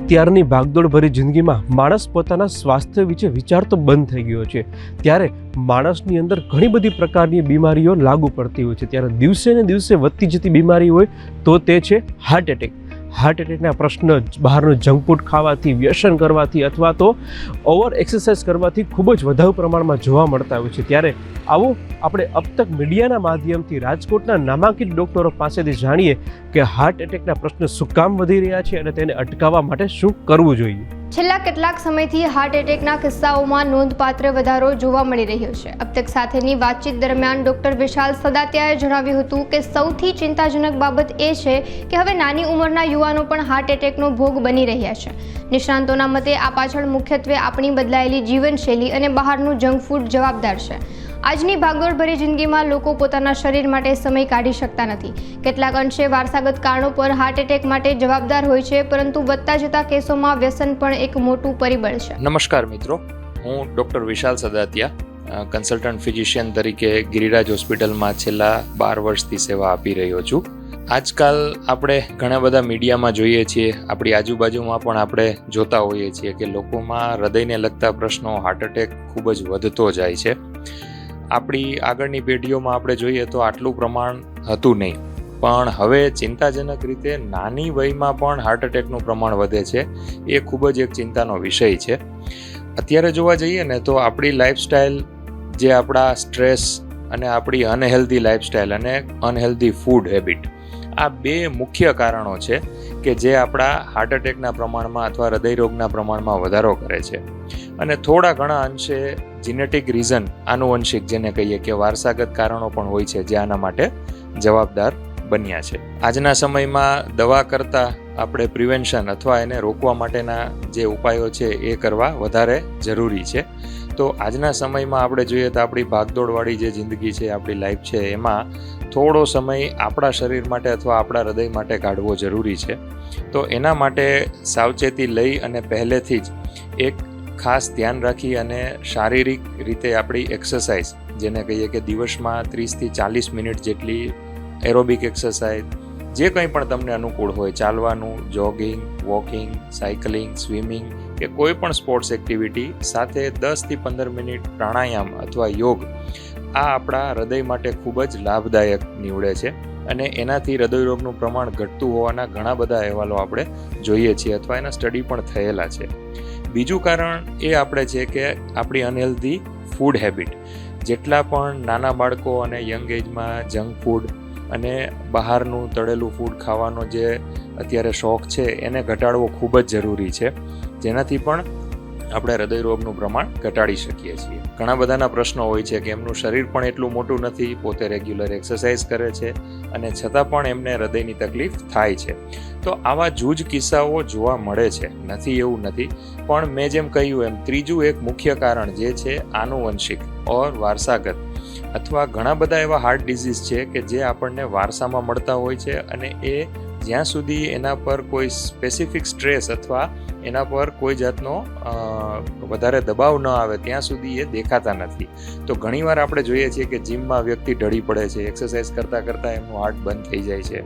અત્યારની ભાગદોડભરી જિંદગીમાં માણસ પોતાના સ્વાસ્થ્ય વિશે વિચારતો બંધ થઈ ગયો છે. ત્યારે માણસની અંદર ઘણી બધી પ્રકારની બીમારીઓ લાગુ પડતી હોય છે. ત્યારે દિવસે ને દિવસે વધતી જતી બીમારી હોય તો તે છે હાર્ટ એટેક. હાર્ટ એટેકના પ્રશ્ન બહારનું જંક ફૂડ ખાવાથી, વ્યસન કરવાથી અથવા તો ઓવર એક્સરસાઇઝ કરવાથી ખૂબ જ વધારે પ્રમાણમાં જોવા મળતા હોય છે. ત્યારે આવો આપણે અબ તક મીડિયાના માધ્યમથી રાજકોટના નામાંકિત ડૉક્ટરો પાસેથી જાણીએ કે હાર્ટ એટેકના પ્રશ્ન શું કામ વધી રહ્યા છે અને તેને અટકાવવા માટે શું કરવું જોઈએ. છેલ્લા કેટલાક સમયથી હાર્ટ એટેકના કિસ્સાઓમાં નોંધપાત્ર વધારો જોવા મળી રહ્યો છે. અબ તક સાથેની વાતચીત દરમિયાન ડોક્ટર વિશાલ સદાતિયાએ જણાવ્યું હતું કે સૌથી ચિંતાજનક બાબત એ છે કે હવે નાની ઉંમરના યુવાનો પણ હાર્ટ એટેકનો ભોગ બની રહ્યા છે. નિષ્ણાંતોના મતે આ પાછળ મુખ્યત્વે આપણી બદલાયેલી જીવનશૈલી અને બહારનું જંક ફૂડ જવાબદાર છે. આજની ભાગદોડભરી જિંદગીમાં લોકો પોતાના શરીર માટે સમય કાઢી શકતા નથી. કેટલાક અંશે વારસાગત કારણો પર હાર્ટ એટેક માટે જવાબદાર હોય છે, પરંતુ વધતા જતા કેસોમાં વ્યસન પણ એક મોટું પરિબળ છે. નમસ્કાર મિત્રો, હું ડૉક્ટર વિશાલ સદાતિયા કન્સલ્ટન્ટ ફિઝિશિયન તરીકે ગિરિરાજ હોસ્પિટલમાં છેલ્લા 12 વર્ષથી સેવા આપી રહ્યો છું. આજકાલ આપણે ઘણા બધા મીડિયામાં જોઈએ છીએ, આપણી આજુબાજુમાં પણ આપણે જોતા હોઈએ છીએ કે લોકોમાં હૃદયને લગતા પ્રશ્નો, હાર્ટ એટેક ખૂબ જ વધતો જાય છે. આપણી આગળની પેઢીઓમાં આપણે જોઈએ તો આટલું પ્રમાણ હતું નહીં, પણ હવે ચિંતાજનક રીતે નાની વયમાં પણ હાર્ટ એટેકનું પ્રમાણ વધે છે. એ ખૂબ જ એક ચિંતાનો વિષય છે. અત્યારે જોવા જઈએ ને તો આપણી લાઈફસ્ટાઈલ, જે આપણા સ્ટ્રેસ અને આપણી અનહેલ્ધી લાઈફસ્ટાઈલ અને અનહેલ્ધી ફૂડ હેબિટ, આ બે મુખ્ય કારણો છે કે જે આપણા હાર્ટ એટેકના પ્રમાણમાં અથવા હૃદયરોગના પ્રમાણમાં વધારો કરે છે. અને થોડા ઘણા અંશે જીનેટિક રીઝન, આનુવંશિક જેને કહીએ કે વારસાગત કારણો પણ હોય છે જે આના માટે જવાબદાર બન્યા છે. આજના સમયમાં દવા કરતાં આપણે પ્રિવેન્શન અથવા એને રોકવા માટેના જે ઉપાયો છે એ કરવા વધારે જરૂરી છે. તો આજના સમયમાં આપણે જોઈએ તો આપણી ભાગદોડવાળી જે જિંદગી છે, આપણી લાઈફ છે, એમાં થોડો સમય આપણા શરીર માટે અથવા આપણા હૃદય માટે કાઢવો જરૂરી છે. તો એના માટે સાવચેતી લઈ અને પહેલેથી જ એક ખાસ ધ્યાન રાખી અને શારીરિક રીતે આપણી એક્સરસાઇઝ, જેને કહીએ કે દિવસમાં 30થી 40 મિનિટ જેટલી એરોબિક એક્સરસાઇઝ, જે કંઈ પણ તમને અનુકૂળ હોય, ચાલવાનું, જોગિંગ, વોકિંગ, સાયકલિંગ, સ્વિમિંગ કે કોઈ પણ સ્પોર્ટ્સ એક્ટિવિટી સાથે 10થી 15 મિનિટ પ્રાણાયામ અથવા યોગ, આ આપણા હૃદય માટે ખૂબ જ લાભદાયક નીવડે છે. અને એનાથી હૃદયરોગનું પ્રમાણ ઘટતું હોવાના ઘણા બધા અહેવાલો આપણે જોઈએ છીએ અથવા એના સ્ટડી પણ થયેલા છે. બીજું કારણ એ આપણે છે કે આપણી અનહેલ્ધી ફૂડ હેબિટ. જેટલા પણ નાના બાળકો અને યંગ એજમાં જંક ફૂડ અને બહારનું તળેલું ફૂડ ખાવાનો જે અત્યારે શોખ છે એને ઘટાડવો ખૂબ જ જરૂરી છે, જેનાથી પણ આપણે હૃદયરોગનું પ્રમાણ ઘટાડી શકીએ છીએ. ઘણા બધાના પ્રશ્નો હોય છે કે એમનું શરીર પણ એટલું મોટું નથી, પોતે રેગ્યુલર એક્સરસાઇઝ કરે છે અને છતાં પણ એમને હૃદયની તકલીફ થાય છે. તો આવા જૂજ કિસ્સાઓ જોવા મળે છે, નથી એવું નથી. પણ મેં જેમ કહ્યું એમ ત્રીજું એક મુખ્ય કારણ જે છે આનુવંશિક ઓર વારસાગત, અથવા ઘણા બધા એવા હાર્ટ ડિઝીઝ છે કે જે આપણને વારસામાં મળતા હોય છે અને એ જ્યાં સુધી એના પર કોઈ સ્પેસિફિક સ્ટ્રેસ અથવા એના પર કોઈ જાતનો વધારે દબાવ ન આવે ત્યાં સુધી એ દેખાતા નથી. તો ઘણીવાર આપણે જોઈએ છીએ કે જિમમાં વ્યક્તિ ઢળી પડે છે, એક્સરસાઇઝ કરતાં કરતાં એમનું હાર્ટ બંધ થઈ જાય છે.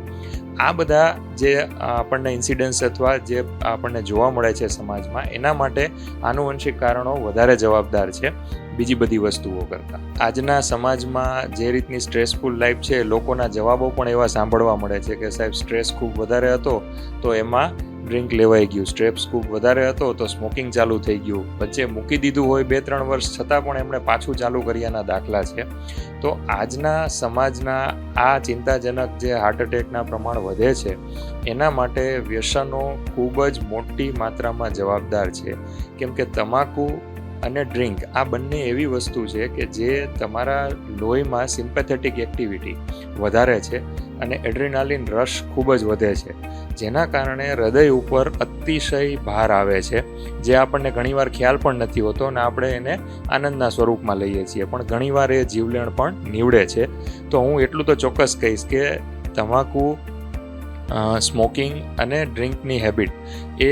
આ બધા જે આપણને ઇન્સિડન્સ અથવા જે આપણને જોવા મળે છે સમાજમાં, એના માટે આનુવંશિક કારણો વધારે જવાબદાર છે બીજી બધી વસ્તુઓ કરતાં. આજના સમાજમાં જે રીતની સ્ટ્રેસફુલ લાઈફ છે, લોકોના જવાબો પણ એવા સાંભળવા મળે છે કે સાહેબ સ્ટ્રેસ ખૂબ વધારે હતો તો એમાં ડ્રિંક લેવાઈ ગયું, સ્ટ્રેસ ખૂબ વધારે હતો તો સ્મોકિંગ ચાલુ થઈ ગયું, વચ્ચે મૂકી દીધું હોય 2-3 વર્ષ છતાં પણ એમણે પાછું ચાલુ કર્યાના દાખલા છે. તો આજના સમાજના આ ચિંતાજનક જે હાર્ટ એટેકના પ્રમાણ વધે છે એના માટે વ્યસનો ખૂબ જ મોટી માત્રામાં જવાબદાર છે. કેમ કે તમાકુ અને ડ્રિંક આ બંને એવી વસ્તુ છે કે જે તમારા લોહીમાં સિમ્પેથેટિક એક્ટિવિટી વધારે છે અને એડ્રેનાલિન રશ ખૂબ જ વધે છે, જેના કારણે હૃદય ઉપર અતિશય ભાર આવે છે, જે આપણને ઘણીવાર ખ્યાલ પણ નથી હોતો અને આપણે એને આનંદના સ્વરૂપમાં લઈએ છીએ, પણ ઘણીવાર એ જીવલેણ પણ નીવડે છે. તો હું એટલું તો ચોક્કસ કહીશ કે તમાકુ, સ્મોકિંગ અને ડ્રિંકની હેબિટ એ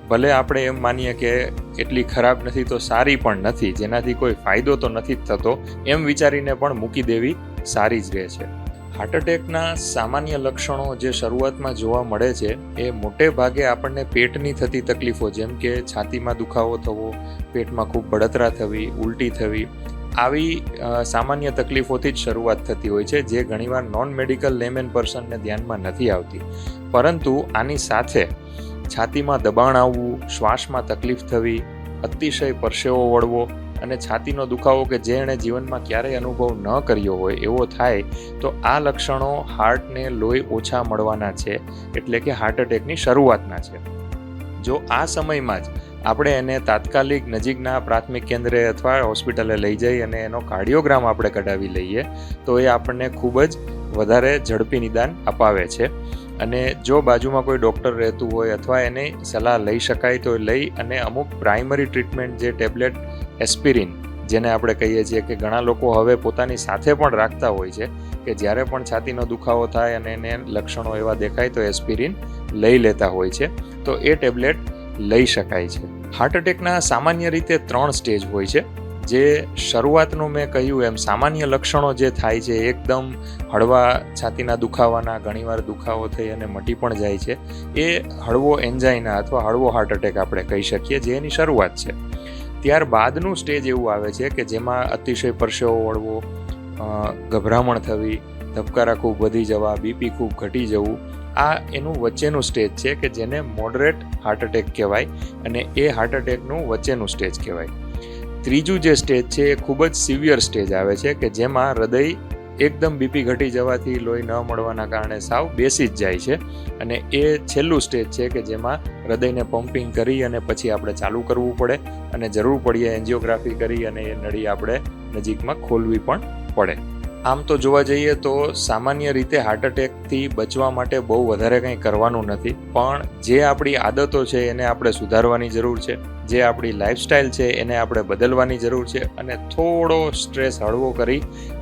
ભલે આપણે એમ માનીએ કે એટલી ખરાબ નથી તો સારી પણ નથી, જેનાથી કોઈ ફાયદો તો નથી જ થતો, એમ વિચારીને પણ મૂકી દેવી સારી જ રહે છે. હાર્ટ એટેકના સામાન્ય લક્ષણો જે શરૂઆતમાં જોવા મળે છે એ મોટે ભાગે આપણને પેટની થતી તકલીફો, જેમ કે છાતીમાં દુખાવો થવો, પેટમાં ખૂબ બળતરા થવી, ઉલટી થવી, આવી સામાન્ય તકલીફોથી જ શરૂઆત થતી હોય છે, જે ઘણીવાર નોન મેડિકલ લેમેન પર્સનને ધ્યાનમાં નથી આવતી. પરંતુ આની સાથે છાતીમાં દબાણ આવવું, શ્વાસમાં તકલીફ થવી, અતિશય પરસેવો વળવો અને છાતીનો દુખાવો કે જે એણે જીવનમાં ક્યારેય અનુભવ ન કર્યો હોય એવો થાય, તો આ લક્ષણો હાર્ટને લોહી ઓછા મળવાના છે, એટલે કે હાર્ટ એટેકની શરૂઆતના છે. જો આ સમયમાં જ આપણે એને તાત્કાલિક નજીકના પ્રાથમિક કેન્દ્રે અથવા હોસ્પિટલે લઈ જઈ અને એનો કાર્ડિયોગ્રામ આપણે કઢાવી લઈએ તો એ આપણને ખૂબ જ વધારે ઝડપી નિદાન અપાવે છે. અને જો બાજુમાં કોઈ ડૉક્ટર રહેતું હોય અથવા એની સલાહ લઈ શકાય તો લઈ અને અમુક પ્રાઇમરી ટ્રીટમેન્ટ, જે ટેબ્લેટ એસ્પિરિન જેને આપણે કહીએ છીએ, કે ઘણા લોકો હવે પોતાની સાથે પણ રાખતા હોય છે કે જ્યારે પણ છાતીનો દુખાવો થાય અને એને લક્ષણો એવા દેખાય તો એસ્પિરિન લઈ લેતા હોય છે, તો એ ટેબ્લેટ લઈ શકાય છે. હાર્ટ એટેકના સામાન્ય રીતે 3 સ્ટેજ હોય છે. જે શરૂઆતનું મેં કહ્યું એમ સામાન્ય લક્ષણો જે થાય છે એકદમ હળવા છાતીના દુખાવાના, ઘણીવાર દુખાવો થઈ અને મટી પણ જાય છે, એ હળવો એન્જાઇના અથવા હળવો હાર્ટ એટેક આપણે કહી શકીએ, જે એની શરૂઆત છે. ત્યારબાદનું સ્ટેજ એવું આવે છે કે જેમાં અતિશય પરસેવો વળવો, ગભરામણ થવી, ધબકારા ખૂબ વધી જવા, બીપી ખૂબ ઘટી જવું, આ એનું વચ્ચેનું સ્ટેજ છે કે જેને મોડરેટ હાર્ટ એટેક કહેવાય અને એ હાર્ટ એટેકનું વચ્ચેનું સ્ટેજ કહેવાય. ત્રીજું જે સ્ટેજ છે એ ખૂબ જ સિવિયર સ્ટેજ આવે છે કે જેમાં હૃદય એકદમ બીપી ઘટી જવાથી લોહી ન મળવાના કારણે સાવ બેસી જ જાય છે, અને એ છેલ્લું સ્ટેજ છે કે જેમાં હૃદયને પમ્પિંગ કરી અને પછી આપણે ચાલુ કરવું પડે અને જરૂર પડીએ એન્જિયોગ્રાફી કરી અને એ નળી આપણે નજીકમાં ખોલવી પણ પડે. આમ તો જોવા જઈએ તો સામાન્ય રીતે હાર્ટ એટેકથી બચવા માટે બહુ વધારે કંઈ કરવાનું નથી, પણ જે આપણી આદતો છે એને આપણે સુધારવાની જરૂર છે, જે આપણી લાઈફસ્ટાઈલ છે એને આપણે બદલવાની જરૂર છે, અને થોડો સ્ટ્રેસ હળવો કરી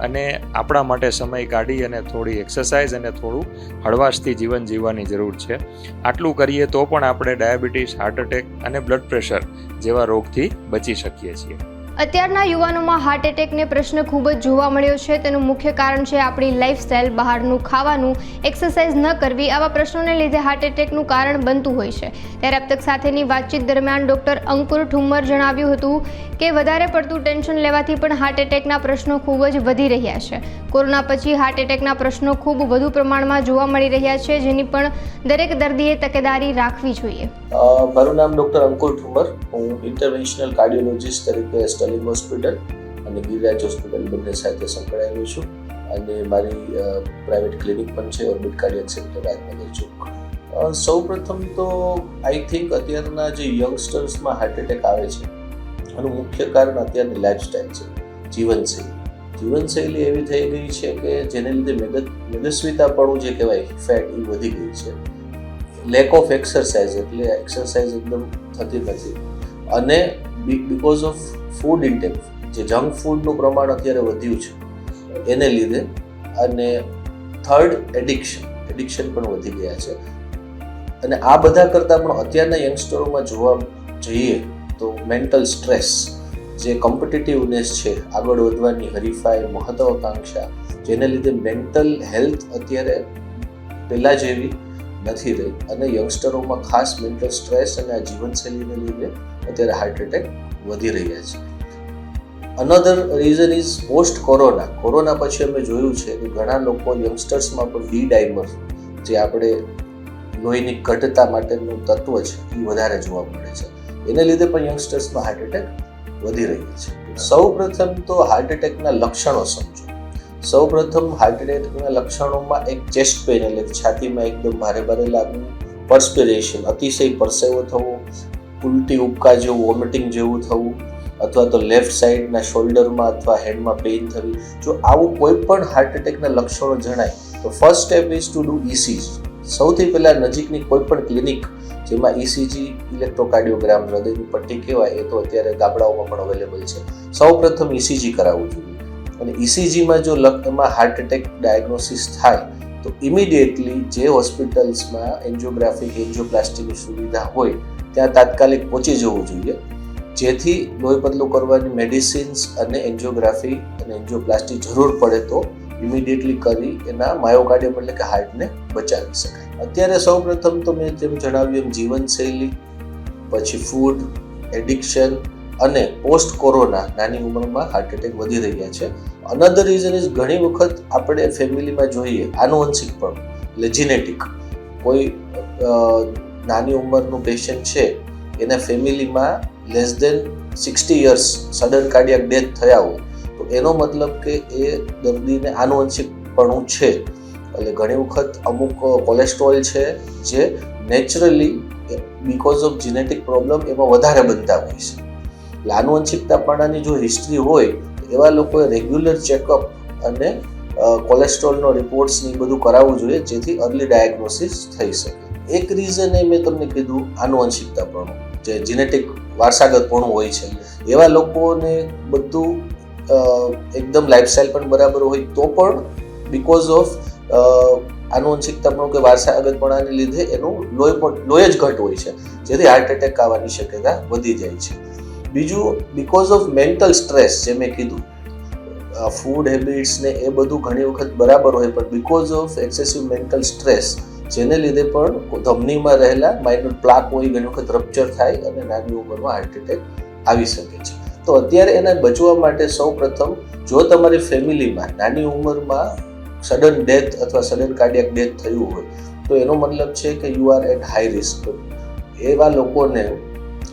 અને આપણા માટે સમય કાઢી અને થોડી એક્સરસાઇઝ અને થોડું હળવાશથી જીવન જીવવાની જરૂર છે. આટલું કરીએ તો પણ આપણે ડાયાબિટીસ, હાર્ટ એટેક અને બ્લડ પ્રેશર જેવા રોગથી બચી શકીએ છીએ. અત્યારના યુવાનોમાં હાર્ટ એટેકને પ્રશ્ન ખૂબ જ જોવા મળ્યો છે. તેનું મુખ્ય કારણ છે આપણી લાઈફસ્ટાઈલ, બહારનું ખાવાનું, એક્સરસાઇઝ ન કરવી. આવા પ્રશ્નોને લીધે હાર્ટ એટેકનું કારણ બનતું હોય છે. ત્યારે અબ તક સાથેની વાતચીત દરમિયાન ડૉક્ટર અંકુર ઠુમ્મર જણાવ્યું હતું કે વધારે પડતું ટેન્શન લેવાથી પણ હાર્ટ એટેકના પ્રશ્નો ખૂબ જ વધી રહ્યા છે. કોરોના પછી હાર્ટ એટેકના પ્રશ્નો ખૂબ વધુ પ્રમાણમાં જોવા મળી રહ્યા છે, જેની પણ દરેક દર્દીએ તકેદારી રાખવી જોઈએ. મારું નામ ડૉક્ટર અંકુર ઠુમ્મર. હું ઇન્ટરવેન્શનલ કાર્ડિયોલોજિસ્ટ તરીકે સ્ટર્લિંગ હોસ્પિટલ અને ગિરિરાજ હોસ્પિટલ બંને સાથે સંકળાયેલો છું, અને મારી પ્રાઇવેટ ક્લિનિક પણ છે, ઓર્બિટ કાર્ડિયક સેન્ટર, રાજનગર ચોક. સૌપ્રથમ તો આઈ થિંક અત્યારના જે યંગસ્ટર્સમાં હાર્ટ એટેક આવે છે એનું મુખ્ય કારણ અત્યારની લાઈફસ્ટાઈલ છે, જીવનશૈલી એવી થઈ ગઈ છે કે જેને લીધે મેદસ્વીતાપણું જે કહેવાય, ફેટ, એ વધી ગઈ છે. લેક ઓફ એક્સરસાઇઝ, એટલે એક્સરસાઇઝ એકદમ થતી નથી, અને બીકોઝ ઓફ ફૂડ ઇન્ટેક, જે જંક ફૂડનું પ્રમાણ અત્યારે વધ્યું છે એને લીધે, અને થર્ડ એડિક્શન પણ વધી ગયા છે. અને આ બધા કરતાં પણ અત્યારના યંગસ્ટરોમાં જોવા જઈએ તો મેન્ટલ સ્ટ્રેસ, જે કોમ્પિટિટિવનેસ છે, આગળ વધવાની હરીફાઈ, મહત્વાકાંક્ષા, જેને લીધે મેન્ટલ હેલ્થ અત્યારે પહેલાં જેવી નથી રહી, અને યંગસ્ટરોમાં ખાસ મેન્ટલ સ્ટ્રેસ અને આ જીવનશૈલીને લીધે અત્યારે હાર્ટ એટેક વધી રહ્યા છે. Another reason is post corona પછી અમે જોયું છે કે ઘણા લોકો યંગસ્ટર્સમાં પણ ડી ડાયમર, જે આપણે લોહીની ઘટતા માટેનું તત્વ છે, એ વધારે જોવા મળે છે. એને લીધે પણ યંગસ્ટર્સમાં હાર્ટ એટેક વધી રહ્યા છે. સૌપ્રથમ તો હાર્ટ એટેકના લક્ષણો સમજો. સૌપ્રથમ હાર્ટ એટેકના લક્ષણોમાં એક ચેસ્ટ પેઇન, એટલે છાતીમાં એકદમ ભારે લાગવું, પર્સ્પિરેશન, અતિશય પરસેવો થવો, ઉલટી, ઉપકા જેવું, વોમિટિંગ જેવું થવું, અથવા તો લેફ્ટ સાઈડના શોલ્ડરમાં અથવા હેડમાં પેઇન થવી. જો આવું કોઈ પણ હાર્ટ એટેકના લક્ષણો જણાય તો first step is to do ECG. સૌથી પહેલાં નજીકની કોઈ પણ ક્લિનિક જેમાં ઇસીજી, ઇલેક્ટ્રોકાર્ડિયોગ્રામ, હૃદયની પટ્ટી કહેવાય, એ તો અત્યારે ગામડાઓમાં પણ અવેલેબલ છે. સૌ પ્રથમ ઇસીજી કરાવવું જોઈએ, અને ઇસીજીમાં જો એમાં હાર્ટ એટેક ડાયગ્નોસિસ થાય તો ઇમિડિયેટલી જે હોસ્પિટલ્સમાં એન્જિયોગ્રાફી કે એન્જિયોપ્લાસ્ટીની સુવિધા હોય ત્યાં તાત્કાલિક પહોંચી જવું જોઈએ, જેથી લોહી પતલું કરવાની મેડિસિન્સ અને એન્જિયોગ્રાફી અને એન્જિયોપ્લાસ્ટી જરૂર પડે તો ઇમિડિયેટલી કરી એના માયોકાર્ડિયમ એટલે કે હાર્ટને બચાવી શકાય. અત્યારે સૌપ્રથમ તો મેં જેમ જણાવ્યું એમ જીવનશૈલી, પછી ફૂડ એડિક્શન અને પોસ્ટ કોરોના નાની ઉંમરમાં હાર્ટ એટેક વધી રહ્યા છે. અનધર રીઝન ઇઝ ઘણી વખત આપણે ફેમિલીમાં જોઈએ આનુવંશિકપણું એટલે જીનેટિક. કોઈ નાની ઉંમરનું પેશન્ટ છે એના ફેમિલીમાં less than 60 years sudden cardiac death થયા હોય તો એનો મતલબ કે એ દર્દીને આનુવંશિકપણું છે. એટલે ઘણી વખત અમુક કોલેસ્ટ્રોલ છે જે naturally because of genetic problem એમાં વધારે બનતા હોય છે. એટલે આનુવંશિકતાપણાની જો હિસ્ટ્રી હોય એવા લોકોએ રેગ્યુલર ચેકઅપ અને કોલેસ્ટ્રોલનો રિપોર્ટ્સ ને બધું કરાવવું જોઈએ જેથી અર્લી ડાયગ્નોસિસ થઈ શકે. એક રીઝન એ મેં તમને કીધું આનુવંશિકતાપણું જે જીનેટિક વારસાગતપણું હોય છે એવા લોકોને બધું એકદમ લાઈફસ્ટાઈલ પણ બરાબર હોય તો પણ બીકોઝ ઓફ આનુવંશિકતાપણું કે વારસાગતપણાને લીધે એનું લોહી જ ઘટ હોય છે જેથી હાર્ટ એટેક આવવાની શક્યતા વધી જાય છે. બીજું બીકોઝ ઓફ મેન્ટલ સ્ટ્રેસ જે મેં કીધું ફૂડ હેબિટ્સ ને એ બધું ઘણી વખત બરાબર હોય પણ because of excessive mental stress જેને લીધે પણ ધમનીમાં રહેલા માઇનર પ્લાક હોય ઘણી વખત રપ્ચર થાય અને નાની ઉંમરમાં હાર્ટ એટેક આવી શકે છે. તો અત્યારે એને બચવા માટે સૌ પ્રથમ જો તમારી ફેમિલીમાં નાની ઉંમરમાં સડન ડેથ અથવા સડન કાર્ડિયાક ડેથ થયું હોય તો એનો મતલબ છે કે you are at high risk. એવા લોકોને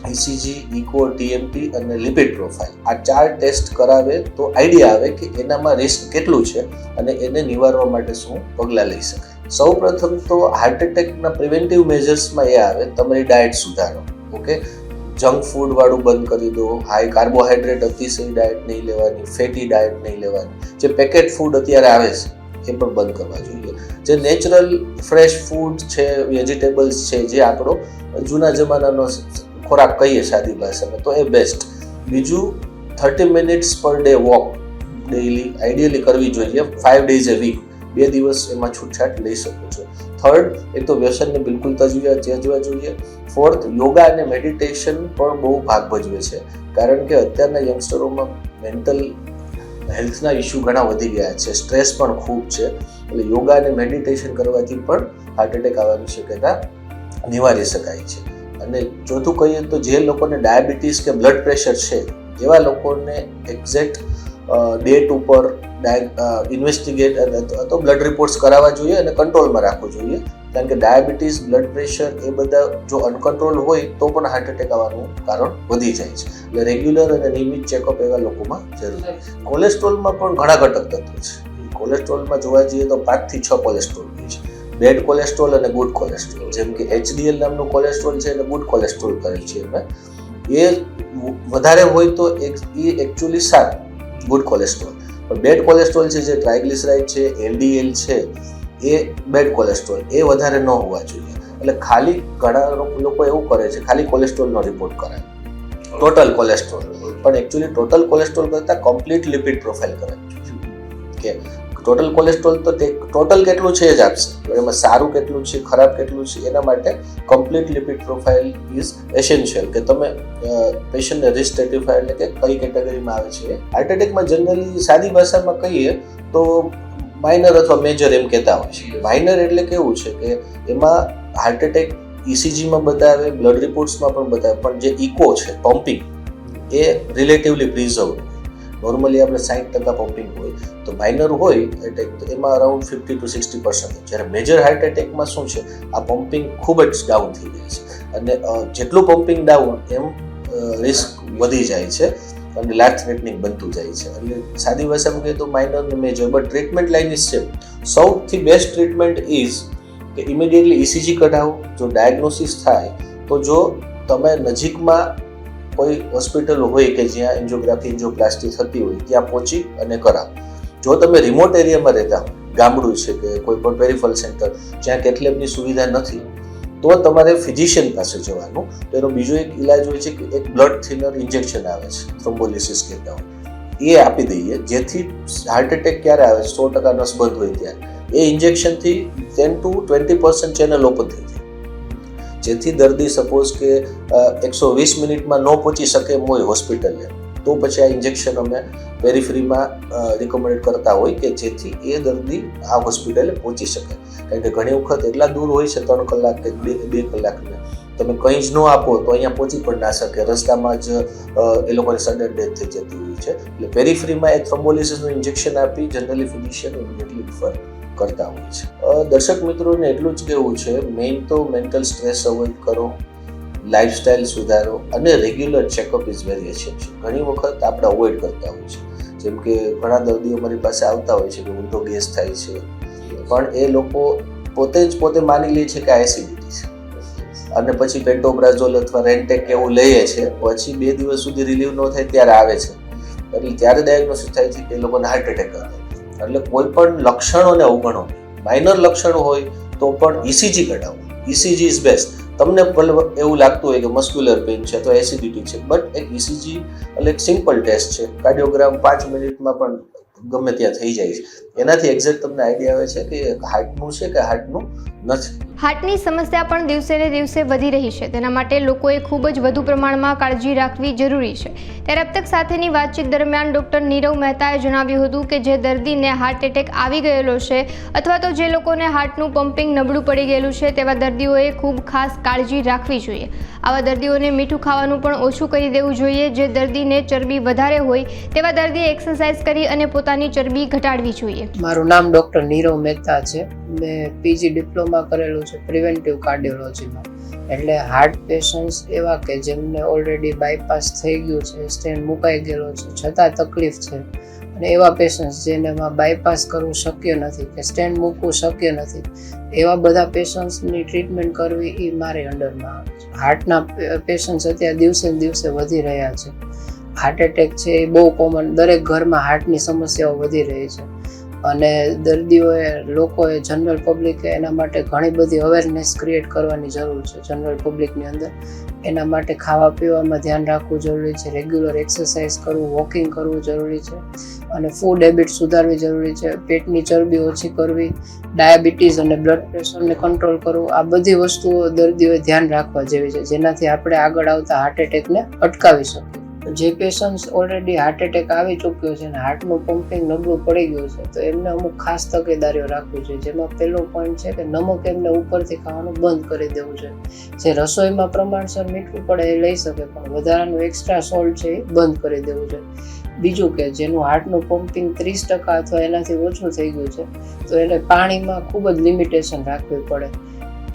ઇસીજી, ઇકો, ટીએમટી અને લિપિડ પ્રોફાઇલ આ 4 ટેસ્ટ કરાવે તો આઈડિયા આવે કે એનામાં રિસ્ક કેટલું છે અને એને નિવારવા માટે શું પગલાં લઈ શકાય. સૌ પ્રથમ તો હાર્ટ એટેકના પ્રિવેન્ટિવ મેજર્સમાં એ આવે તમારી ડાયટ સુધારો. ઓકે, જંક ફૂડ વાળું બંધ કરી દો, હાઈ કાર્બોહાઈડ્રેટ અતિશય ડાયટ નહીં લેવાની, ફેટી ડાયટ નહીં લેવાની, જે પેકેટ ફૂડ અત્યારે આવે છે એ પણ બંધ કરવા જોઈએ. જે નેચરલ ફ્રેશ ફૂડ છે, વેજીટેબલ્સ છે, જે આપણો જૂના જમાનાનો ખોરાક કહીએ સાદી ભાષામાં તો એ બેસ્ટ. બીજું 30 minutes per day walk daily ideally કરવી જોઈએ 5 days a week. 2 દિવસ એમાં છૂટછાટ લઈ શકો છો. થર્ડ, એક તો વ્યસનને બિલકુલ ત્યજવા જોઈએ. ફોર્થ, યોગા અને મેડિટેશન પણ બહુ ભાગ ભજવે છે કારણ કે અત્યારના યંગસ્ટરોમાં મેન્ટલ હેલ્થના ઇસ્યુ ઘણા વધી ગયા છે, સ્ટ્રેસ પણ ખૂબ છે. એટલે યોગા અને મેડિટેશન કરવાથી પણ હાર્ટ એટેક આવવાની શક્યતા નિવારી શકાય છે. અને ચોથું કહીએ તો જે લોકોને ડાયાબિટીસ કે બ્લડ પ્રેશર છે એવા લોકોને એક્ઝેક્ટ ડેટ ઉપર ઇન્વેસ્ટિગેટ તો બ્લડ રિપોર્ટ્સ કરાવવા જોઈએ અને કંટ્રોલમાં રાખવું જોઈએ કારણ કે ડાયાબિટીસ, બ્લડ પ્રેશર એ બધા જો અનકન્ટ્રોલ હોય તો પણ હાર્ટ એટેક આવવાનું કારણ વધી જાય છે. એટલે રેગ્યુલર અને નિયમિત ચેકઅપ એવા લોકોમાં જરૂરી. કોલેસ્ટ્રોલમાં પણ ઘણા ઘટક તત્વો છે. કોલેસ્ટ્રોલમાં જોવા જઈએ તો 5 થી 6 કોલેસ્ટ્રોલ હોય છે. બેડ કોલેસ્ટ્રોલ અને ગુડ કોલેસ્ટ્રોલ. જેમ કે HDL નામનું કોલેસ્ટ્રોલ છે અને ગુડ કોલેસ્ટ્રોલ કરે છે અમે. એ વધારે હોય તો એ એકચ્યુઅલી સારું ગુડ કોલેસ્ટ્રોલ. પણ બેડ કોલેસ્ટ્રોલ છે જે ટ્રાયગ્લિસરાઇડ છે, LDL છે એ બેડ કોલેસ્ટ્રોલ એ વધારે ન હોવા જોઈએ. એટલે ખાલી ઘણા લોકો એવું કરે છે ખાલી કોલેસ્ટ્રોલનો રિપોર્ટ કરાય ટોટલ કોલેસ્ટ્રોલ, પણ એકચ્યુઅલી ટોટલ કોલેસ્ટ્રોલ કરતાં કમ્પ્લીટ લિપિડ પ્રોફાઇલ કરાવવી જોઈએ. કે ટોટલ કોલેસ્ટ્રોલ તો ટોટલ કેટલું છે જ આપશે, એમાં સારું કેટલું છે, ખરાબ કેટલું છે, એના માટે complete lipid profile is essential કે તમે પેશન્ટને રિસ્ક સ્ટ્રેટિફાય એટલે કે કઈ કેટેગરીમાં આવે છે. હાર્ટ એટેકમાં જનરલી સાદી ભાષામાં કહીએ તો માઇનર અથવા મેજર એમ કહેતા હોય છે. માઇનર એટલે કેવું છે કે એમાં હાર્ટ એટેક ઇસીજીમાં બતાવે, બ્લડ રિપોર્ટ્સમાં પણ બતાવે, પણ જે ઇકો છે પમ્પિંગ એ રિલેટિવલી પ્રિઝર્વડ. નોર્મલી આપણે 60% પમ્પિંગ હોય તો માઇનર હોય એટેક તો એમાં અરાઉન્ડ 50 to 60%. જ્યારે મેજર હાર્ટ એટેકમાં શું છે આ પમ્પિંગ ખૂબ જ ડાઉન થઈ જાય છે અને જેટલું પમ્પિંગ ડાઉન એમ રિસ્ક વધી જાય છે અને લાઈફ થ્રેટનિંગ બનતું જાય છે. એટલે સાદી ભાષામાં કહીએ તો માઇનર અને major, but treatment line is same. સૌથી બેસ્ટ ટ્રીટમેન્ટ ઇઝ કે ઇમિડિયેટલી ઇસીજી કઢાવો. જો ડાયગ્નોસિસ થાય તો જો તમે નજીકમાં કોઈ હોસ્પિટલ હોય કે જ્યાં એન્જિયોગ્રાફી, એન્જિયોપ્લાસ્ટી થતી હોય ત્યાં પહોંચી અને કરાવો. જો તમે રિમોટ એરિયામાં રહેતા હો, ગામડું છે કે કોઈ પણ પેરિફરલ સેન્ટર જ્યાં કેથલેબની સુવિધા નથી તો તમારે ફિઝિશિયન પાસે જવાનું. તો એનો બીજો એક ઇલાજ હોય છે કે એક બ્લડ થિનર ઇન્જેક્શન આવે છે, થ્રોમ્બોલિસિસ કહેતા હોય, એ આપી દઈએ જેથી હાર્ટ એટેક ક્યારે આવે 100% નસ બંધ હોય ત્યારે એ ઇન્જેક્શનથી 10 to 20% ચેનલ ઓપન થઈ જાય જેથી દર્દી સપોઝ કે 120 મિનિટમાં ન પહોંચી શકે એમ હોય હોસ્પિટલે તો પછી આ ઇન્જેક્શન અમે પેરીફ્રીમાં રિકમેન્ડ કરતા હોય કે જેથી એ દર્દી આ હોસ્પિટલે પહોંચી શકે. કારણ કે ઘણી વખત એટલા દૂર હોય છે 3 કલાક કે 2 કલાકને તમે કંઈ જ ન આપો તો અહીંયા પહોંચી પણ ના શકે, રસ્તામાં જ એ લોકોની સડન ડેથ થઈ જતી હોય છે. એટલે પેરીફ્રીમાં એ થ્રોમ્બોલિસિસનું ઇન્જેક્શન આપી જનરલી ફિઝિશિયન ઇમિડિયેટલી રિફર કરતા હોય છે. દર્શક મિત્રોને એટલું જ કહેવું છે, મેઇન તો મેન્ટલ સ્ટ્રેસ અવોઇડ કરો, લાઇફસ્ટાઇલ સુધારો અને regular checkup is very essential. ઘણી વખત આપણે અવોઇડ કરતા હોય છે. જેમ કે ઘણા દર્દીઓ મારી પાસે આવતા હોય છે કે ઊંધો ગેસ થાય છે, પણ એ લોકો પોતે માની લે છે કે આ એસિડિટી છે અને પછી પેન્ટોપ્રાઝોલ અથવા રેન્ટેક એવું લઈએ છે, પછી 2 દિવસ સુધી રિલીવ ન થાય ત્યારે આવે છે. એટલે ત્યારે ડાયગ્નોસિસ થાય છે કે એ લોકોને હાર્ટ એટેક આવે. એટલે કોઈ પણ લક્ષણોને અવગણો. માઇનર લક્ષણો હોય તો પણ ECG કઢાવો. ECG is best. તમને એવું લાગતું હોય કે મસ્ક્યુલર પેઇન છે તો એસિડિટી છે, બટ એક ECG એટલે એક સિમ્પલ ટેસ્ટ છે. કાર્ડિયોગ્રામ 5 મિનિટમાં પણ ગમે ત્યાં થઈ જાય છે. એનાથી એક્ઝેક્ટ તમને આઈડિયા આવે છે કે હાર્ટનું છે કે હાર્ટનું નથી. હાર્ટની સમસ્યા પણ દિવસે ને દિવસે વધી રહી છે. તેના માટે લોકોએ ખૂબ જ વધુ પ્રમાણમાં કાળજી રાખવી જરૂરી છે. ત્યારે અબ તક સાથેની વાતચીત દરમિયાન ડૉક્ટર નીરવ મહેતાએ જણાવ્યું હતું કે જે દર્દીને હાર્ટ એટેક આવી ગયેલો છે અથવા તો જે લોકોને હાર્ટનું પમ્પિંગ નબળું પડી ગયેલું છે તેવા દર્દીઓએ ખૂબ ખાસ કાળજી રાખવી જોઈએ. આવા દર્દીઓને મીઠું ખાવાનું પણ ઓછું કરી દેવું જોઈએ. જે દર્દીને ચરબી વધારે હોય તેવા દર્દીએ એક્સરસાઇઝ કરી અને પોતાની ચરબી ઘટાડવી જોઈએ. મારું નામ ડૉક્ટર નીરવ મહેતા છે. મેં PG ડિપ્લોમા કરેલું છે પ્રિવેન્ટિવ કાર્ડિયોલોજીમાં. એટલે હાર્ટ પેશન્ટ્સ એવા કે જેમને ઓલરેડી બાયપાસ થઈ ગયું છે, સ્ટેન્ટ મુકાઈ ગયેલો છે, છતાં તકલીફ છે, અને એવા પેશન્ટ્સ જેનેમાં બાયપાસ કરવું શક્ય નથી કે સ્ટેન્ટ મૂકવું શક્ય નથી, એવા બધા પેશન્ટ્સની ટ્રીટમેન્ટ કરવી એ મારી અંડરમાં આવે છે. હાર્ટના પેશન્ટ્સ અત્યારે દિવસે ને દિવસે વધી રહ્યા છે. હાર્ટ એટેક છે એ બહુ કોમન, દરેક ઘરમાં હાર્ટની સમસ્યાઓ વધી રહી છે. અને લોકોએ જનરલ પબ્લિકે એના માટે ઘણી બધી અવેરનેસ ક્રિએટ કરવાની જરૂર છે જનરલ પબ્લિકની અંદર. એના માટે ખાવા પીવામાં ધ્યાન રાખવું જરૂરી છે, રેગ્યુલર એક્સરસાઇઝ કરવું, વોકિંગ કરવું જરૂરી છે, અને ફૂડ હેબિટ સુધારવી જરૂરી છે. પેટની ચરબી ઓછી કરવી, ડાયાબિટીસ અને બ્લડ પ્રેશરને કંટ્રોલ કરવું, આ બધી વસ્તુઓ દર્દીઓએ ધ્યાન રાખવા જેવી છે, જેનાથી આપણે આગળ આવતા હાર્ટ એટેકને અટકાવી શકીએ. જે પેશન્ટ્સ ઓલરેડી હાર્ટ એટેક આવી ચૂક્યો છે અને હાર્ટનું પમ્પિંગ નબળું પડી ગયું છે તો એમને અમુક ખાસ તકેદારીઓ રાખવી જોઈએ. જેમાં પહેલો પોઈન્ટ છે કે નમક એમને ઉપરથી ખાવાનું બંધ કરી દેવું છે. જે રસોઈમાં પ્રમાણસર મીઠું પડે એ લઈ શકે, પણ વધારાનું એક્સ્ટ્રા સોલ્ટ છે એ બંધ કરી દેવું છે. બીજું કે જેનું હાર્ટનું પમ્પિંગ 30% અથવા એનાથી ઓછું થઈ ગયું છે તો એને પાણીમાં ખૂબ જ લિમિટેશન રાખવી પડે.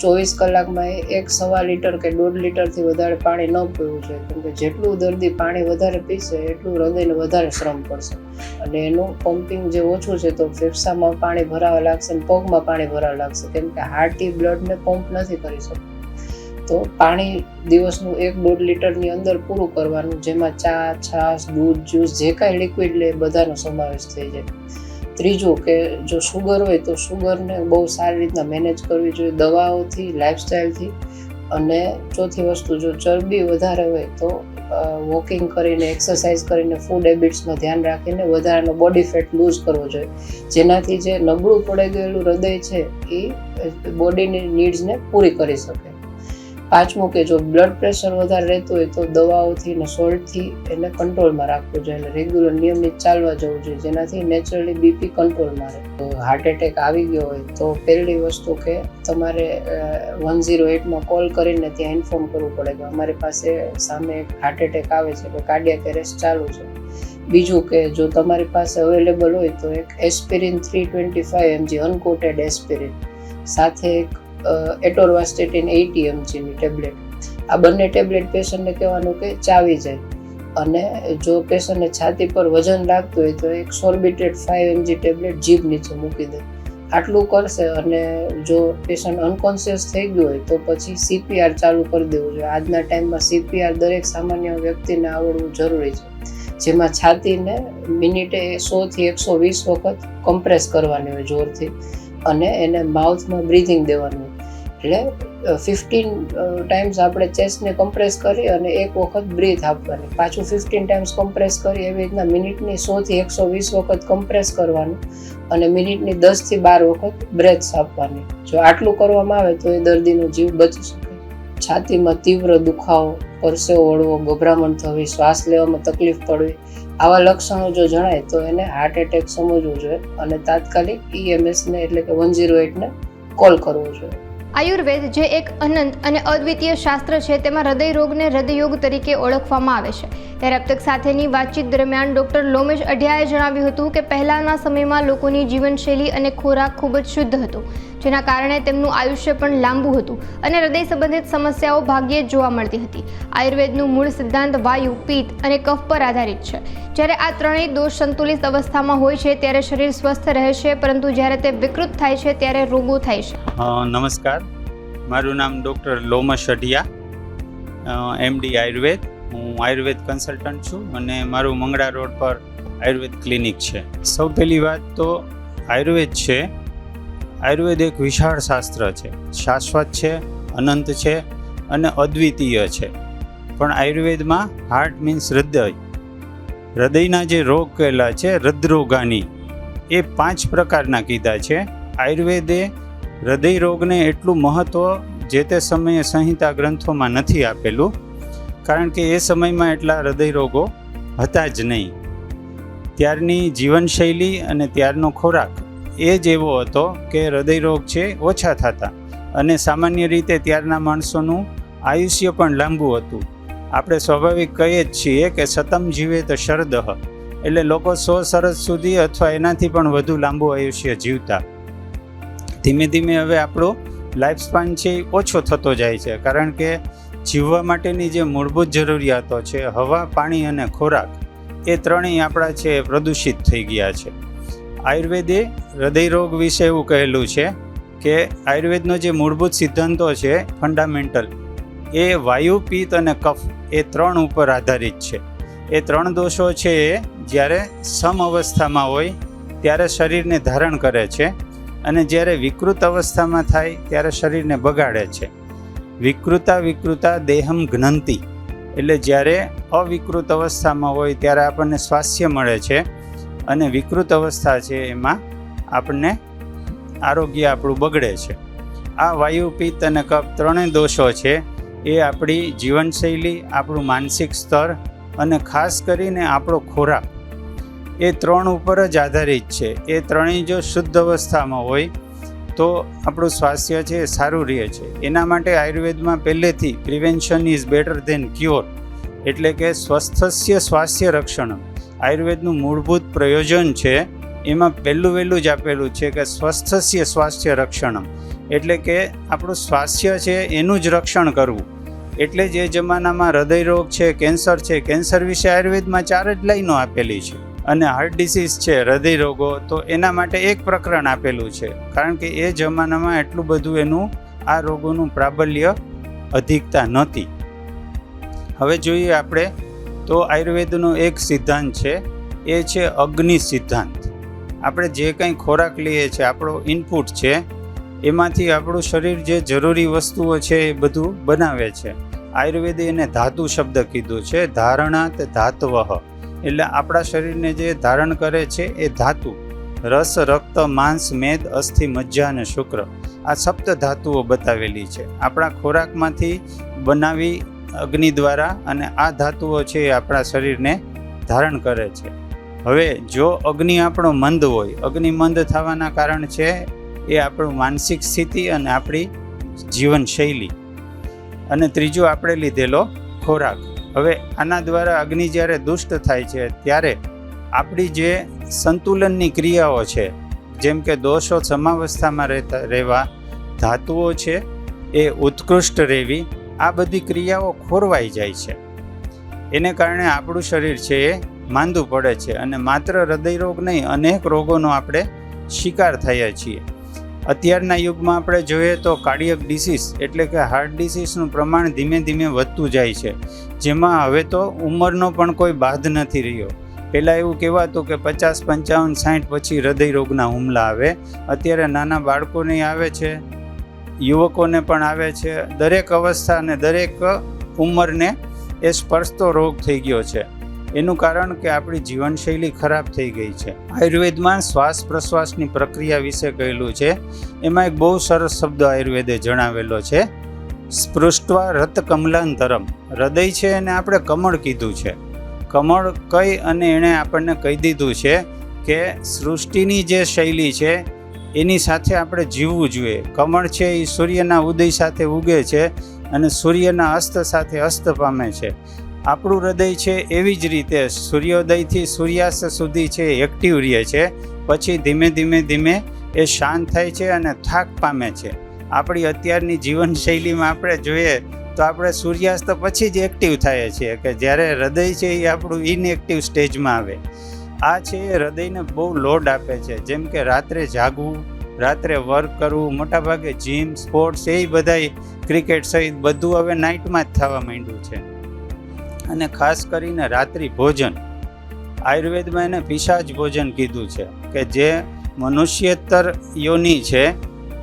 24 કલાકમાં 1.25 લીટર કે 1.5 લીટરથી વધારે પાણી ન પીવું જોઈએ, કેમ કે જેટલું દર્દી પાણી વધારે પીશે એટલું હૃદયને વધારે શ્રમ પડશે અને એનું પમ્પિંગ જે ઓછું છે તો ફેફસામાં પાણી ભરાવા લાગશે અને પગમાં પાણી ભરાવા લાગશે, કેમ કે હાર્ટ એ બ્લડને પમ્પ નથી કરી શકતું. તો પાણી દિવસનું 1-1.5 લીટરની અંદર પૂરું કરવાનું, જેમાં ચા, છાશ, દૂધ, જ્યુસ જે કાંઈ લિક્વિડ લે બધાનો સમાવેશ થઈ જાય. ત્રીજું કે જો શુગર હોય તો શુગરને બહુ સારી રીતના મેનેજ કરવી જોઈએ દવાઓથી, લાઇફસ્ટાઇલથી. અને ચોથી વસ્તુ, જો ચરબી વધારે હોય તો વોકિંગ કરીને, એક્સરસાઇઝ કરીને, ફૂડ હેબિટ્સમાં ધ્યાન રાખીને વધારાનો બોડી ફેટ લૂઝ કરવો જોઈએ, જેનાથી જે નબળું પડી ગયેલું હૃદય છે એ બોડીની નીડ્સને પૂરી કરી શકે. પાંચમું કે જો બ્લડ પ્રેશર વધારે રહેતું હોય તો દવાઓથી અને સોલ્ટથી એને કંટ્રોલમાં રાખવું જોઈએ અને રેગ્યુલર નિયમિત ચાલવા જવું જોઈએ, જેનાથી નેચરલી BP કંટ્રોલમાં રહે. તો હાર્ટ એટેક આવી ગયો હોય તો પહેલી વસ્તુ કે તમારે 108માં કોલ કરીને ત્યાં ઇન્ફોર્મ કરવું પડે કે અમારી પાસે સામે એક હાર્ટ એટેક આવે છે, કે કાર્ડિયાક એરેસ્ટ ચાલુ છે. બીજું કે જો તમારી પાસે અવેલેબલ હોય તો એક એસ્પિરિન 325 mg અનકોટેડ એસ્પિરિન સાથે એક એટોરવાસ્ટેટિન 80 mg ની ટેબ્લેટ, આ બંને ટેબ્લેટ પેશન્ટને કહેવાનું કે ચાવી જાય. અને જો પેશન્ટને છાતી પર વજન લાગતું હોય તો એક સોર્બિટ્રેટ 5 mg ટેબ્લેટ જીભ નીચે મૂકી દે. આટલું કરશે અને જો પેશન્ટ અનકોન્શિયસ થઈ ગયું હોય તો પછી CPR ચાલુ કરી દેવું જોઈએ. આજના ટાઈમમાં CPR દરેક સામાન્ય વ્યક્તિને આવડવું જરૂરી છે, જેમાં છાતીને મિનિટે 100 થી 120 વખત કમ્પ્રેસ કરવાની હોય જોરથી અને એને માઉથમાં બ્રીથિંગ દેવાનું. એટલે 15 ટાઈમ્સ આપણે ચેસ્ટને કમ્પ્રેસ કરી અને એક વખત બ્રીથ આપવાની, પાછું 15 ટાઈમ્સ કમ્પ્રેસ કરી, એવી રીતના મિનિટની 100 થી 120 વખત કમ્પ્રેસ કરવાનું અને મિનિટની 10 થી 12 વખત બ્રેથ્સ આપવાની. જો આટલું કરવામાં આવે તો એ દર્દીનો જીવ બચી શકે. છાતીમાં તીવ્ર દુખાવો, પરસેવો વળવો, ગભરામણ થવી, શ્વાસ લેવામાં તકલીફ પડવી, આવા લક્ષણો જો જણાય તો એને હાર્ટ એટેક સમજવું જોઈએ અને તાત્કાલિક EMS ને એટલે કે 108 ને કોલ કરવો જોઈએ. આયુર્વેદ જે એક અનંત અને અદ્વિતીય શાસ્ત્ર છે તેમાં હૃદય રોગને હૃદયયોગ તરીકે ઓળખવામાં આવે છે. ત્યારે અબ તક સાથેની વાતચીત દરમિયાન ડૉક્ટર લોમેશ અઢિયાએ જણાવ્યું હતું કે પહેલાંના સમયમાં લોકોની જીવનશૈલી અને ખોરાક ખૂબ જ શુદ્ધ હતો, જેના કારણે તેમનું આયુષ્ય પણ લાંબુ હતું અને હૃદય સંબંધિત સમસ્યાઓ ભાગ્યે જ જોવા મળતી હતી. આયુર્વેદનું મૂળ સિદ્ધાંત વાયુ, પિત્ત અને કફ પર આધારિત છે. જ્યારે આ ત્રણેય દોષ સંતુલિત અવસ્થામાં હોય છે ત્યારે શરીર સ્વસ્થ રહે છે, પરંતુ જ્યારે તે વિકૃત થાય છે ત્યારે રોગો થાય છે. નમસ્કાર, મારું નામ ડૉક્ટર લોમેશ અઢિયા, MD આયુર્વેદ. હું આયુર્વેદ કન્સલ્ટન્ટ છું અને મારું મંગળા રોડ પર આયુર્વેદ ક્લિનિક છે. સૌ પહેલી વાત તો આયુર્વેદ છે. આયુર્વેદ એક વિશાળ શાસ્ત્ર છે, શાશ્વત છે, અનંત છે અને અદ્વિતીય છે. પણ આયુર્વેદમાં હાર્ટ મીન્સ હૃદય, હૃદયના જે રોગ કહેલા છે હૃદરોગાની, એ 5 પ્રકારના કીધા છે. આયુર્વેદે હૃદય રોગને એટલું મહત્ત્વ જે તે સમયે સંહિતા ગ્રંથોમાં નથી આપેલું, કારણ કે એ સમયમાં એટલા હૃદય રોગો હતા જ નહીં. ત્યારની જીવનશૈલી અને ત્યારનો ખોરાક એ જ એવો હતો કે હૃદય રોગ છે ઓછા થતા અને સામાન્ય રીતે ત્યારના માણસોનું આયુષ્ય પણ લાંબુ હતું. આપણે સ્વાભાવિક કહીએ જ છીએ કે સતમ જીવે તો શરદઃ, એટલે લોકો 100 વર્ષ સુધી અથવા એનાથી પણ વધુ લાંબુ આયુષ્ય જીવતા. ધીમે ધીમે હવે આપણો લાઈફ સ્પાન છે એ ઓછો થતો જાય છે, કારણ કે જીવવા માટેની જે મૂળભૂત જરૂરિયાતો છે હવા, પાણી અને ખોરાક, એ ત્રણેય આપણા છે પ્રદૂષિત થઈ ગયા છે. આયુર્વેદે હૃદય રોગ વિશે એવું કહેલું છે કે આયુર્વેદનો જે મૂળભૂત સિદ્ધાંતો છે ફંડામેન્ટલ, એ વાયુ, પિત્ત અને કફ એ 3 ઉપર આધારિત છે. એ 3 દોષો છે એ જ્યારે સમ અવસ્થામાં હોય ત્યારે શરીરને ધારણ કરે છે અને જ્યારે વિકૃત અવસ્થામાં થાય ત્યારે શરીરને બગાડે છે. વિકૃતા દેહમ ઘ્નંતિ, એટલે જ્યારે અવિકૃત અવસ્થામાં હોય ત્યારે આપણને સ્વાસ્થ્ય મળે છે અને વિકૃત અવસ્થા છે એમાં આપણને આરોગ્ય આપણું બગડે છે. આ વાયુ, પિત્ત અને કફ 3 દોષો છે એ આપણી જીવનશૈલી, આપણું માનસિક સ્તર અને ખાસ કરીને આપણો ખોરાક, એ 3 ઉપર જ આધારિત છે. એ ત્રણેય જો શુદ્ધ અવસ્થામાં હોય તો આપણું સ્વાસ્થ્ય છે એ સારું રહે છે. એના માટે આયુર્વેદમાં પહેલેથી prevention is better than cure, એટલે કે સ્વસ્થસ્ય સ્વાસ્થ્ય રક્ષણ, આયુર્વેદનું મૂળભૂત પ્રયોજન છે. એમાં વહેલું જ આપેલું છે કે સ્વસ્થસ્ય સ્વાસ્થ્ય રક્ષણમ, એટલે કે આપણું સ્વાસ્થ્ય છે એનું જ રક્ષણ કરવું. એટલે જ એ જમાનામાં હૃદય રોગ છે, કેન્સર છે, કેન્સર વિશે આયુર્વેદમાં 4 જ લાઈનો આપેલી છે. અને હાર્ટ ડિસીઝ છે, હૃદય રોગો, તો એના માટે 1 પ્રકરણ આપેલું છે, કારણ કે એ જમાનામાં એટલું બધું એનું આ રોગોનું પ્રાબલ્ય અધિકતા નહોતી. હવે જોઈએ આપણે તો આયુર્વેદનો એક સિદ્ધાંત છે, એ છે અગ્નિ સિદ્ધાંત. આપણે જે કંઈ ખોરાક લઈએ છીએ, આપણો ઇનપુટ છે, એમાંથી આપણું શરીર જે જરૂરી વસ્તુઓ છે એ બધું બનાવે છે. આયુર્વેદે એને ધાતુ શબ્દ કીધું છે, ધારણાત ધાતવઃ, એટલે આપણા શરીરને જે ધારણ કરે છે એ ધાતુ, રસ, રક્ત, માંસ, મેદ, અસ્થિ, મજ્જા અને શુક્ર, આ 7 ધાતુઓ બતાવેલી છે. આપણા ખોરાકમાંથી બનાવી અગ્નિ દ્વારા, અને આ ધાતુઓ છે એ આપણા શરીરને ધારણ કરે છે. હવે જો અગ્નિ આપણો મંદ હોય, અગ્નિ મંદ થવાના કારણ છે એ આપણું માનસિક સ્થિતિ અને આપણી જીવનશૈલી, અને ત્રીજું આપણે લીધેલો ખોરાક. હવે આના દ્વારા અગ્નિ જ્યારે દુષ્ટ થાય છે ત્યારે આપણી જે સંતુલનની ક્રિયાઓ છે, જેમ કે દોષો સમાવસ્થામાં રહેવા, ધાતુઓ છે એ ઉત્કૃષ્ટ રહેવી, આ બધી ક્રિયાઓ ખોરવાઈ જાય છે. એને કારણે આપણું શરીર છે એ માંદું પડે છે અને માત્ર હૃદય રોગ નહીં, અનેક રોગોનો આપણે શિકાર થયા છીએ. અત્યારના યુગમાં આપણે જોઈએ તો કાર્ડિયક ડિસીઝ એટલે કે હાર્ટ ડિસીઝનું પ્રમાણ ધીમે ધીમે વધતું જાય છે, જેમાં હવે તો ઉંમરનો પણ કોઈ બાદ નથી રહ્યો. પહેલાં એવું કહેવાતું કે 50, 55, 60 પછી હૃદય રોગના હુમલા આવે. અત્યારે નાના બાળકોને આવે છે, યુવકોને પણ આવે છે. દરેક અવસ્થા અને દરેક ઉંમરને એ સ્પર્શતો રોગ થઈ ગયો છે. એનું કારણ કે આપણી જીવનશૈલી ખરાબ થઈ ગઈ છે. આયુર્વેદમાં શ્વાસ પ્રશ્વાસની પ્રક્રિયા વિશે કહેલું છે. એમાં એક બહુ સરસ શબ્દ આયુર્વેદે જણાવેલો છે સ્પૃષ્ટવા રત કમલાંતરમ. હૃદય છે એને આપણે કમળ કીધું છે. કમળ કહી અને એણે આપણને કહી દીધું છે કે સૃષ્ટિની જે શૈલી છે એની સાથે આપણે જીવવું જોઈએ. કમળ છે એ સૂર્યના ઉદય સાથે ઉગે છે અને સૂર્યના અસ્ત સાથે અસ્ત પામે છે. આપણું હૃદય છે એવી જ રીતે સૂર્યોદયથી સૂર્યાસ્ત સુધી છે એક્ટિવ રહે છે, પછી ધીમે ધીમે ધીમે એ શાંત થાય છે અને થાક પામે છે. આપણી અત્યારની જીવનશૈલીમાં આપણે જોઈએ તો આપણે સૂર્યાસ્ત પછી જ એક્ટિવ થઈએ છીએ, કે જ્યારે હૃદય છે એ આપણું ઇનએક્ટિવ સ્ટેજમાં આવે. આ છે એ હૃદયને બહુ લોડ આપે છે. જેમ કે રાત્રે જાગવું, રાત્રે વર્ક કરવું, મોટાભાગે જીમ, સ્પોર્ટ્સ એ બધાય ક્રિકેટ સહિત બધું હવે નાઇટમાં જ થવા માંડ્યું છે. અને ખાસ કરીને રાત્રિ ભોજન, આયુર્વેદમાં એને પિશાચ ભોજન કીધું છે, કે જે મનુષ્યેતર યોનિ છે,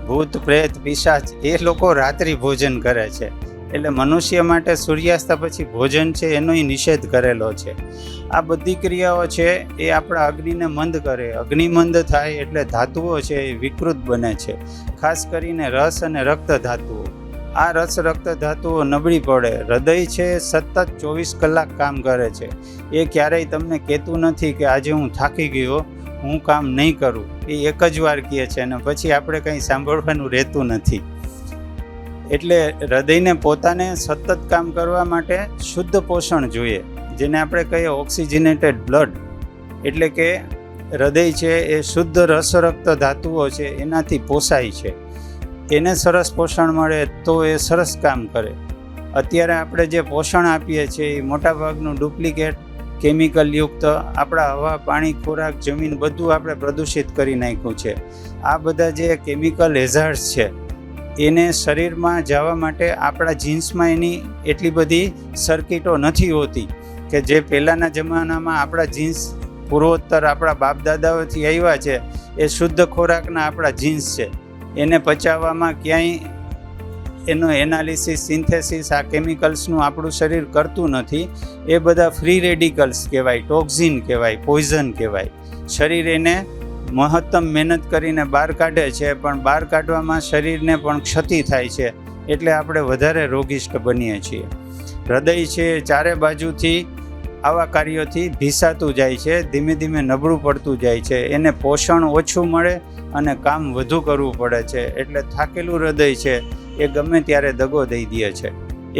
ભૂત પ્રેત પિશાચ, એ લોકો રાત્રિ ભોજન કરે છે. એટલે મનુષ્ય માટે સૂર્યાસ્ત પછી ભોજન છે એનોય નિષેધ કરેલો છે. આ બધી ક્રિયાઓ છે એ આપણા અગ્નિને મંદ કરે. અગ્નિ મંદ થાય એટલે ધાતુઓ છે એ વિકૃત બને છે, ખાસ કરીને રસ અને રક્ત ધાતુઓ. આ રસ રક્ત ધાતુઓ નબળી પડે. હૃદય છે સતત 24 કલાક કામ કરે છે. એ ક્યારેય તમને કહેતું નથી કે આજે હું થાકી ગયો, હું કામ નહીં કરું. એ એક જ વાર કહે છે અને પછી આપણે કંઈ સાંભળવાનું રહેતું નથી. એટલે હૃદયને પોતાને સતત કામ કરવા માટે શુદ્ધ પોષણ જોઈએ, જેને આપણે કહીએ ઓક્સિજનેટેડ બ્લડ. એટલે કે હૃદય છે એ શુદ્ધ રસ રક્ત ધાતુઓ છે એનાથી પોષાય છે. એને સરસ પોષણ મળે તો એ સરસ કામ કરે. અત્યારે આપણે જે પોષણ આપીએ છીએ એ મોટાભાગનું ડુપ્લિકેટ, કેમિકલયુક્ત, આપણા હવા, પાણી, ખોરાક, જમીન બધું આપણે પ્રદૂષિત કરી નાખ્યું છે. આ બધા જે કેમિકલ હેઝાર્ડ્સ છે એને શરીરમાં જવા માટે આપણા જીન્સમાં એની એટલી બધી સર્કિટો નથી હોતી, કે જે પહેલાંના જમાનામાં આપણા જીન્સ પૂર્વોત્તર આપણા બાપદાદાઓથી આવ્યા છે એ શુદ્ધ ખોરાકના આપણા જીન્સ છે. એને પચાવવામાં ક્યાંય એનો એનાલિસિસ, સિન્થેસિસ આ કેમિકલ્સનું આપણું શરીર કરતું નથી. એ બધા ફ્રી રેડિકલ્સ કહેવાય, ટોક્ઝિન કહેવાય, પોઈઝન કહેવાય. શરીર એને મહત્તમ મહેનત કરીને બહાર કાઢે છે, પણ બહાર કાઢવામાં શરીરને પણ ક્ષતિ થાય છે. એટલે આપણે વધારે રોગિષ્ટ બનીએ છીએ. હૃદય છે ચારે બાજુથી આવા કાર્યોથી ભીસાતું જાય છે, ધીમે ધીમે નબળું પડતું જાય છે. એને પોષણ ઓછું મળે અને કામ વધુ કરવું પડે છે. એટલે થાકેલું હૃદય છે એ ગમે ત્યારે દગો દઈ દે છે.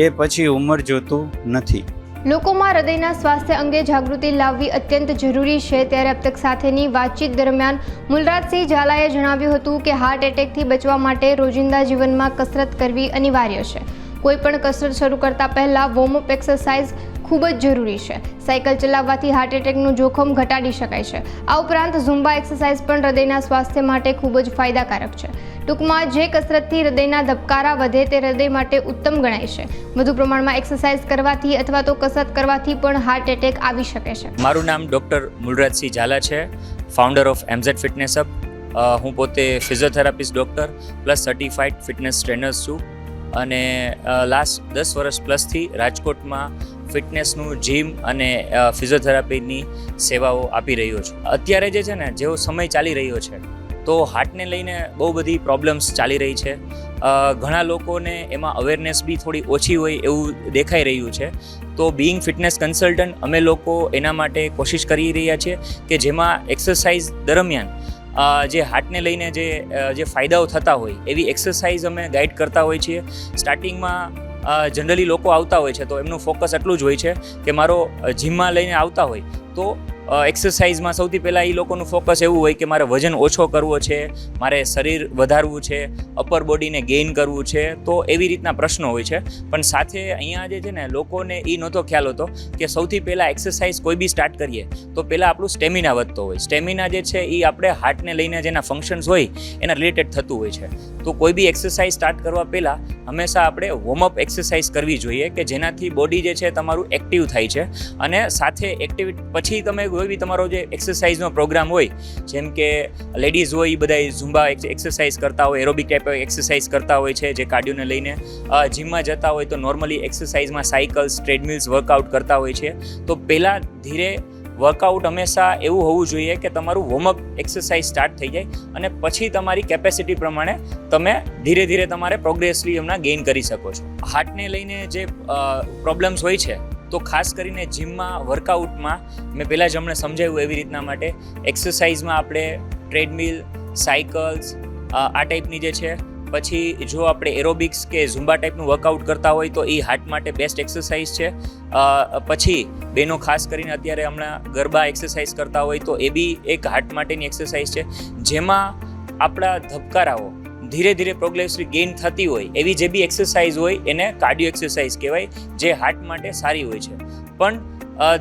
એ પછી ઉંમર જોતું નથી. લોકોમાં હૃદયના સ્વાસ્થ્ય અંગે જાગૃતિ લાવવી અત્યંત જરૂરી છે. ત્યારે अब तक સાથેની વાતચીત દરમિયાન મૂલરાજસિંહ ઝાલાએ જણાવ્યું હતું કે હાર્ટ એટેકથી બચવા માટે રોજિંદા જીવનમાં કસરત કરવી અનિવાર્ય છે. કોઈ પણ કસરત શરૂ કરતા પહેલા વોર્મઅપ એક્સરસાઇઝ ખૂબ જ જરૂરી છે. સાયકલ ચલાવવાથી હાર્ટ એટેકનું જોખમ ઘટાડી શકાય છે. આ ઉપરાંત ઝુમ્બા એક્સરસાઇઝ પણ હૃદયના સ્વાસ્થ્ય માટે ખૂબ જ ફાયદાકારક છે. ટૂંકમાં જે કસરતથી હૃદયના ધબકારા વધે તે હૃદય માટે ઉત્તમ ગણાય છે. વધુ પ્રમાણમાં એક્સરસાઇઝ કરવાથી અથવા તો કસરત કરવાથી પણ હાર્ટ એટેક આવી શકે છે. મારું નામ ડૉક્ટર મૂલરાજસિંહ ઝાલા છે, founder of MZ fitness hub. હું પોતે physiotherapist doctor plus certified fitness trainer છું અને લાસ્ટ 10 વર્ષ પ્લસથી રાજકોટમાં ફિટનેસનું જીમ અને ફિઝિયોથેરાપીની સેવાઓ આપી રહ્યો છું. અત્યારે જે છે ને, જેવો સમય ચાલી રહ્યો છે તો હાર્ટને લઈને બહુ બધી પ્રોબ્લેમ્સ ચાલી રહી છે. ઘણા લોકોને એમાં અવેરનેસ બી થોડી ઓછી હોય એવું દેખાઈ રહ્યું છે. તો બિંગ ફિટનેસ કન્સલ્ટન્ટ અમે લોકો એના માટે કોશિશ કરી રહ્યા છીએ કે જેમાં એક્સરસાઇઝ દરમિયાન જે હાર્ટને લઈને જે ફાયદાઓ થતા હોય એવી એક્સરસાઇઝ અમે ગાઈડ કરતા હોઈએ છીએ. સ્ટાર્ટિંગમાં જનરલી લોકો આવતા હોય છે તો એમનું ફોકસ એટલું જ હોય છે કે મારો જીમમાં લઈને આવતા હોય તો એક્સરસાઇઝમાં સૌથી પહેલાં એ લોકોનું ફોકસ એવું હોય કે મારે વજન ઓછો કરવો છે, મારે શરીર વધારવું છે, અપર બોડીને ગેઇન કરવું છે. તો એવી રીતના પ્રશ્નો હોય છે. પણ સાથે અહીંયા જે છે ને, લોકોને એ નહોતો ખ્યાલ હતો કે સૌથી પહેલાં એક્સરસાઇઝ કોઈ બી સ્ટાર્ટ કરીએ તો પહેલાં આપણું સ્ટેમિના વધતો હોય. સ્ટેમિના જે છે એ આપણે હાર્ટને લઈને જેના ફંક્શન્સ હોય એના રિલેટેડ થતું હોય છે. તો કોઈ બી એક્સરસાઇઝ સ્ટાર્ટ કરવા પહેલાં હંમેશા આપણે વોર્મઅપ એક્સરસાઇઝ કરવી જોઈએ કે જેનાથી બોડી જે છે તમારું એક્ટિવ થાય છે. અને સાથે એક્ટિવિટી પછી તમે કોઈ બી તમારો જે એક્સરસાઇઝનો પ્રોગ્રામ હોય, જેમ કે લેડીઝ હોય એ બધા ઝુમ્બા એક્સરસાઇઝ કરતા હોય, એરોબિક ટાઈપ એક્સરસાઇઝ કરતા હોય છે જે કાર્ડિયોને લઈને. જીમમાં જતા હોય તો નોર્મલી એક્સરસાઇઝમાં સાયકલ્સ, ટ્રેડમિલ્સ વર્કઆઉટ કરતા હોય છે. તો પહેલાં ધીરે વર્કઆઉટ હંમેશા એવું હોવું જોઈએ કે તમારું વોર્મઅપ એક્સરસાઇઝ સ્ટાર્ટ થઈ જાય અને પછી તમારી કેપેસિટી પ્રમાણે તમે ધીરે ધીરે તમારે પ્રોગ્રેસલી એમના ગેઇન કરી શકો છો. હાર્ટને લઈને જે પ્રોબ્લેમ્સ હોય છે તો ખાસ કરીને જીમમાં વર્કઆઉટમાં મેં પહેલાં જ હમણાં સમજાવ્યું એવી રીતના માટે એક્સરસાઇઝમાં આપણે ટ્રેડમિલ, સાયકલ્સ આ ટાઈપની જે છે, પછી જો આપણે એરોબિક્સ કે ઝુમ્બા ટાઈપનું વર્કઆઉટ કરતા હોય તો એ હાર્ટ માટે બેસ્ટ એક્સરસાઇઝ છે. પછી બેનો ખાસ કરીને અત્યારે હમણાં ગરબા એક્સરસાઇઝ કરતા હોય તો એ બી એક હાર્ટ માટેની એક્સરસાઇઝ છે, જેમાં આપણા ધબકારાઓ ધીરે ધીરે પ્રોગ્રેસિવ ગેઇન થતી હોય એવી જે બી એક્સરસાઇઝ હોય એને કાર્ડિયો એક્સરસાઇઝ કહેવાય, જે હાર્ટ માટે સારી હોય છે. પણ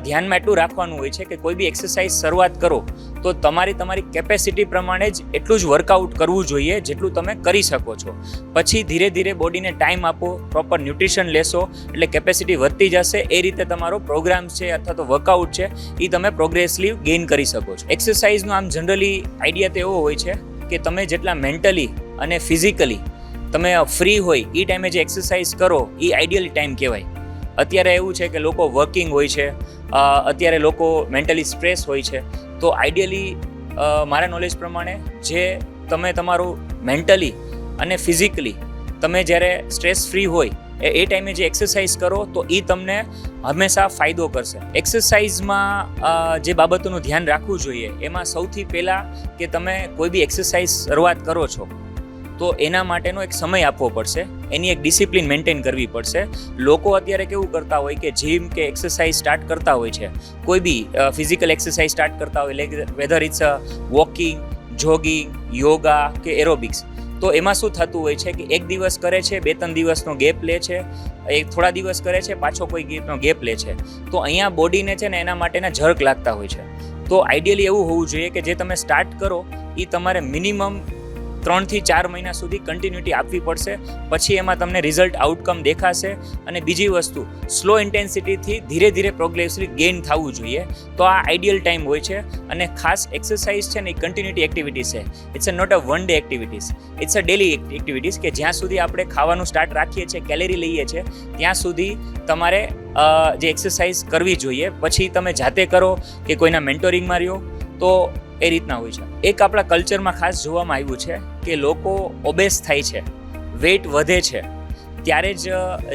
ધ્યાનમાં એટલું રાખવાનું હોય છે કે કોઈ બી એક્સરસાઇઝ શરૂઆત કરો તો તમારી કેપેસિટી પ્રમાણે જ એટલું જ વર્કઆઉટ કરવું જોઈએ જેટલું તમે કરી શકો છો. પછી ધીરે ધીરે બોડીને ટાઈમ આપો, પ્રોપર ન્યુટ્રિશન લેશો એટલે કેપેસિટી વધતી જશે. એ રીતે તમારો પ્રોગ્રામ છે અથવા તો વર્કઆઉટ છે એ તમે પ્રોગ્રેસિવલી ગેઇન કરી શકો છો. એક્સરસાઇઝનો આમ જનરલી આઈડિયા તો એવો હોય છે કે તમે જેટલા મેન્ટલી અને ફિઝિકલી તમે ફ્રી હોય એ ટાઈમે જે એક્સરસાઇઝ કરો એ આઈડિયલી ટાઈમ કહેવાય. અત્યારે એવું છે કે લોકો વર્કિંગ હોય છે, અત્યારે લોકો મેન્ટલી સ્ટ્રેસ હોય છે, તો આઈડિયલી મારા નોલેજ પ્રમાણે જે તમે તમારું મેન્ટલી અને ફિઝિકલી તમે જ્યારે સ્ટ્રેસ ફ્રી હોય એ ટાઈમે જે એક્સરસાઇઝ કરો તો એ તમને હંમેશા ફાયદો કરશે. એક્સરસાઇઝમાં જે બાબતોનું ધ્યાન રાખવું જોઈએ એમાં સૌથી પહેલાં કે તમે કોઈ બી એક્સરસાઇઝ શરૂઆત કરો છો તો એના માટેનો એક સમય આપવો પડશે, એની એક ડિસિપ્લિન મેન્ટેન કરવી પડશે. લોકો અત્યારે કેવું કરતા હોય કે જીમ કે એક્સરસાઇઝ સ્ટાર્ટ કરતા હોય છે, કોઈ બી ફિઝિકલ એક્સરસાઇઝ સ્ટાર્ટ કરતા હોય, like whether it's walking, jogging, yoga કે એરોબિક્સ, તો એમાં શું થતું હોય છે કે એક દિવસ કરે છે, 2-3 દિવસનો ગેપ લે છે, થોડા દિવસ કરે છે, પાછો કોઈ ગેપ લે છે, તો અહીંયા બોડીને છે ને એના માટેના ઝર્ક લાગતા હોય છે. તો આઈડિયલી એવું હોવું જોઈએ કે જે તમે સ્ટાર્ટ કરો એ તમારે મિનિમમ 3 થી 4 મહિના સુધી કન્ટિન્યુટી આપવી પડશે, પછી એમાં તમને રિઝલ્ટ આઉટકમ દેખાશે. અને બીજી વસ્તુ, સ્લો ઇન્ટેન્સિટીથી ધીરે ધીરે પ્રોગ્રેસિવલી ગેઇન થવું જોઈએ. તો આ આઈડિયલ ટાઈમ હોય છે. અને ખાસ એક્સરસાઇઝ છે ને એ કન્ટિન્યુટી એક્ટિવિટી છે, it's not a one day activities, it's a daily activities, કે જ્યાં સુધી આપણે ખાવાનું સ્ટાર્ટ રાખીએ છીએ, કેલેરી લઈએ છીએ, ત્યાં સુધી તમારે જે એક્સરસાઇઝ કરવી જોઈએ. પછી તમે જાતે કરો કે કોઈના મેન્ટોરિંગમાં રહ્યો તો એ રીતના હોય છે. એક આપણા કલ્ચરમાં ખાસ જોવામાં આવ્યું છે કે લોકો ઓબેસ થાય છે, વેઇટ વધે છે, ત્યારે જ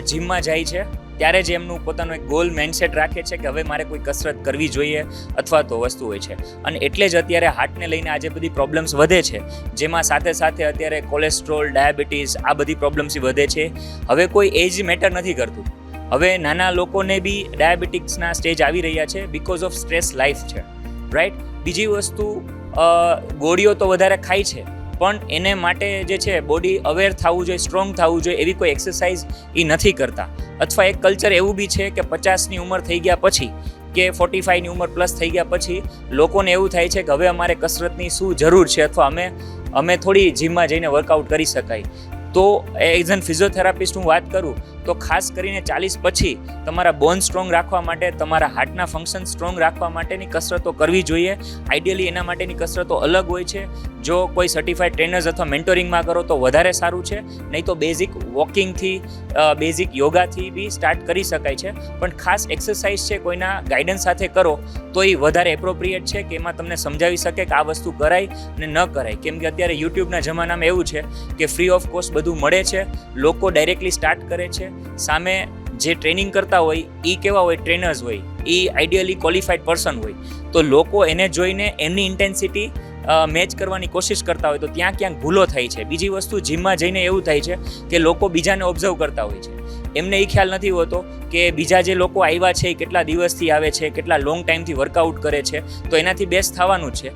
જીમમાં જાય છે, ત્યારે જ એમનું પોતાનું એક ગોલ માઇન્ડસેટ રાખે છે કે હવે મારે કોઈ કસરત કરવી જોઈએ અથવા તો વસ્તુ હોય છે. અને એટલે જ અત્યારે હાર્ટને લઈને આજે બધી પ્રોબ્લેમ્સ વધે છે, જેમાં સાથે સાથે અત્યારે કોલેસ્ટ્રોલ, ડાયાબિટીસ આ બધી પ્રોબ્લેમ્સ વધે છે. હવે કોઈ એજ મેટર નથી કરતું, હવે નાના લોકોને બી ડાયાબિટીક્સના સ્ટેજ આવી રહ્યા છે બિકોઝ ઓફ સ્ટ્રેસ લાઈફ છે, રાઈટ. બીજી વસ્તુ, ગોળીઓ તો વધારે ખાય છે, પણ એને માટે જે છે બોડી અવેર થવું જોઈએ, સ્ટ્રોંગ થવું જોઈએ, એવી કોઈ એક્સરસાઇઝ એ નથી કરતા. અથવા એક કલ્ચર એવું બી છે કે 50ની ઉંમર થઈ ગયા પછી કે 45ની ઉંમર પ્લસ થઈ ગયા પછી લોકોને એવું થાય છે કે હવે અમારે કસરતની શું જરૂર છે, અથવા અમે થોડી જીમમાં જઈને વર્કઆઉટ કરી શકાય. તો એઝ એન ફિઝિયોથેરાપિસ્ટ હું વાત કરું તો ખાસ કરીને 40 પછી તમારા બોન સ્ટ્રોંગ રાખવા માટે, તમારા હાર્ટના ફંક્શન સ્ટ્રોંગ રાખવા માટેની કસરતો કરવી જોઈએ. આઈડિયલી એના માટેની કસરતો અલગ હોય છે. જો કોઈ સર્ટિફાઈડ ટ્રેનર્સ અથવા મેન્ટોરિંગમાં કરો તો વધારે સારું છે, નહીં તો બેઝિક વોકિંગથી, બેઝિક યોગાથી બી સ્ટાર્ટ કરી શકાય છે. પણ ખાસ એક્સરસાઇઝ છે કોઈના ગાઈડન્સ સાથે કરો તો એ વધારે એપ્રોપ્રિએટ છે, કે એમાં તમને સમજાવી શકે કે આ વસ્તુ કરાય અને ન કરાય. કેમ કે અત્યારે યુટ્યુબના જમાનામાં એવું છે કે ફ્રી ઓફ કોસ્ટ બધું મળે છે, લોકો ડાયરેક્ટલી સ્ટાર્ટ કરે છે. સામે જે ટ્રેનિંગ કરતા હોય એ કેવા હોય, ટ્રેનર્સ હોય, એ આઈડિયલી ક્વોલિફાઈડ પર્સન હોય, તો લોકો એને જોઈને એમની ઇન્ટેન્સિટી મેચ કરવાની કોશિશ કરતા હોય તો ત્યાં ક્યાંક ભૂલો થાય છે. બીજી વસ્તુ, જીમમાં જઈને એવું થાય છે કે લોકો બીજાને ઓબ્ઝર્વ કરતા હોય છે, એમને એ ખ્યાલ નથી હોતો કે બીજા જે લોકો આવ્યા છે એ કેટલા દિવસથી આવે છે, કેટલા લોંગ ટાઈમથી વર્કઆઉટ કરે છે, તો એનાથી બેસ્ટ થવાનું છે.